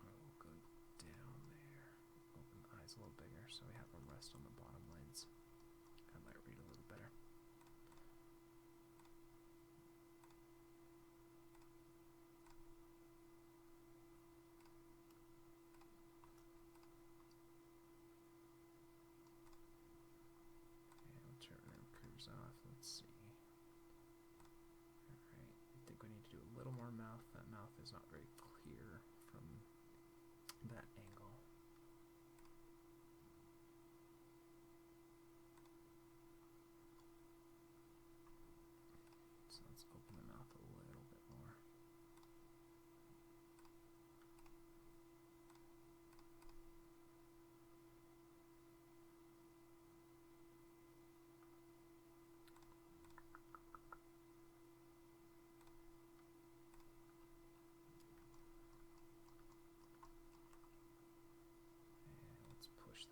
We'll go down there, open the eyes a little bigger so we have them rest on the bottom lids. I might read a little better. Off. Let's see. Alright, I think we need to do a little more mouth. That mouth is not very clear from that angle. So let's open the mouth a little bit more.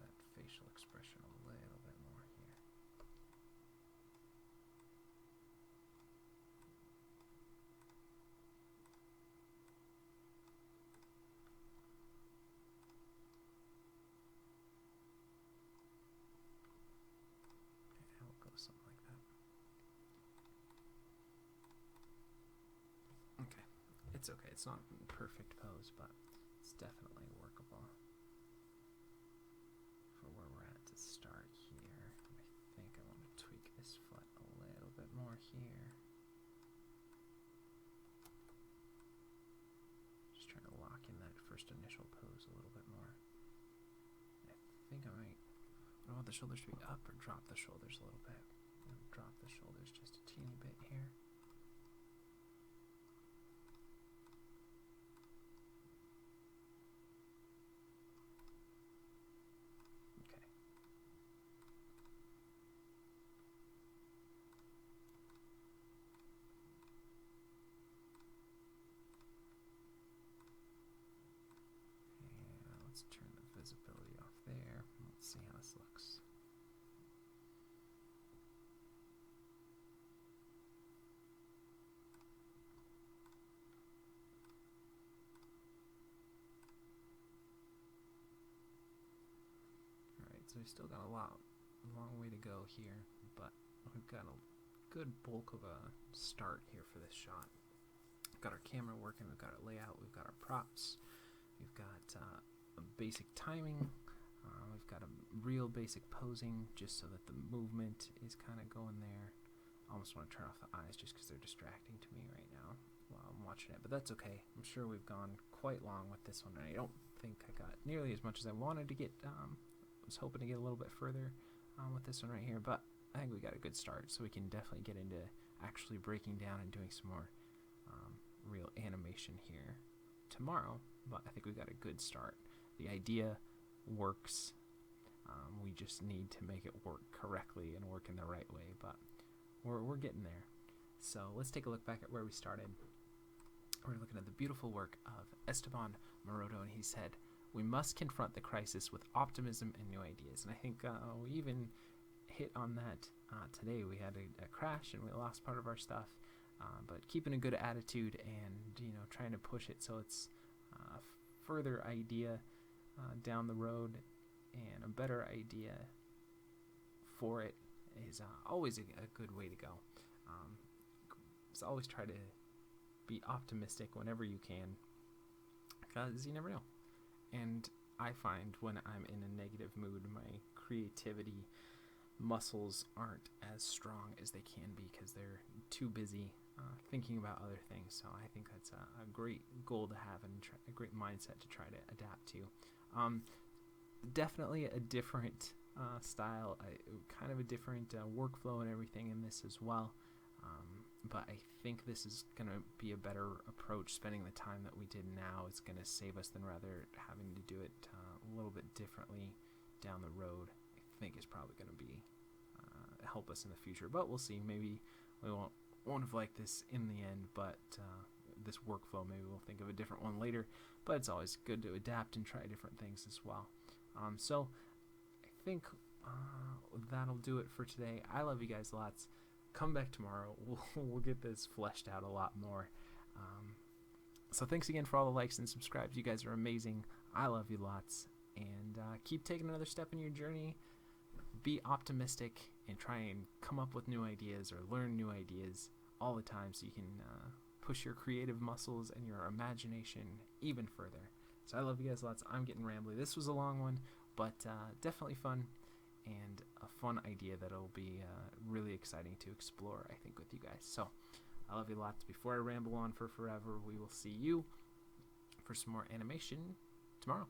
That facial expression a little bit more here. Yeah, we'll go something like that. Okay, it's okay. It's not a perfect pose, but it's definitely workable. Start here. I think I want to tweak this foot a little bit more here. Just trying to lock in that first initial pose a little bit more. I think I might. I want the shoulders to be up or drop the shoulders a little bit. Drop the shoulders just a teeny bit here. Let's turn the visibility off there. Let's see how this looks. Alright, so we've still got a long way to go here, but we've got a good bulk of a start here for this shot. We've got our camera working, we've got our layout, we've got our props, we've got basic timing, we've got a real basic posing just so that the movement is kind of going there. I almost want to turn off the eyes just because they're distracting to me right now while I'm watching it, but that's okay. I'm sure we've gone quite long with this one, and I don't think I got nearly as much as I wanted to get. I was hoping to get a little bit further with this one right here, but I think we got a good start, so we can definitely get into actually breaking down and doing some more real animation here tomorrow, but I think we got a good start. The idea works. We just need to make it work correctly and work in the right way, but we're getting there. So let's take a look back at where we started. We're looking at the beautiful work of Esteban Maroto, and he said, "We must confront the crisis with optimism and new ideas." And I think we even hit on that today. We had a crash and we lost part of our stuff, but keeping a good attitude and trying to push it so it's a further idea down the road and a better idea for it is always a good way to go. So always try to be optimistic whenever you can, because you never know. And I find when I'm in a negative mood, my creativity muscles aren't as strong as they can be because they're too busy thinking about other things. So I think that's a great goal to have and a great mindset to try to adapt to. Definitely a different style, kind of a different workflow and everything in this as well. But I think this is going to be a better approach. Spending the time that we did now is going to save us than rather having to do it a little bit differently down the road. I think is probably going to be help us in the future. But we'll see. Maybe we won't have liked this in the end, but this workflow, maybe we'll think of a different one later. But it's always good to adapt and try different things as well. So think that'll do it for today. I love you guys lots. Come back tomorrow. We'll get this fleshed out a lot more. So thanks again for all the likes and subscribes. You guys are amazing. I love you lots. And keep taking another step in your journey. Be optimistic and try and come up with new ideas or learn new ideas all the time so you can push your creative muscles and your imagination even further. So I love you guys lots. I'm getting rambly. This was a long one, but definitely fun and a fun idea that'll be really exciting to explore, I think, with you guys. So I love you lots. Before I ramble on for forever, we will see you for some more animation tomorrow.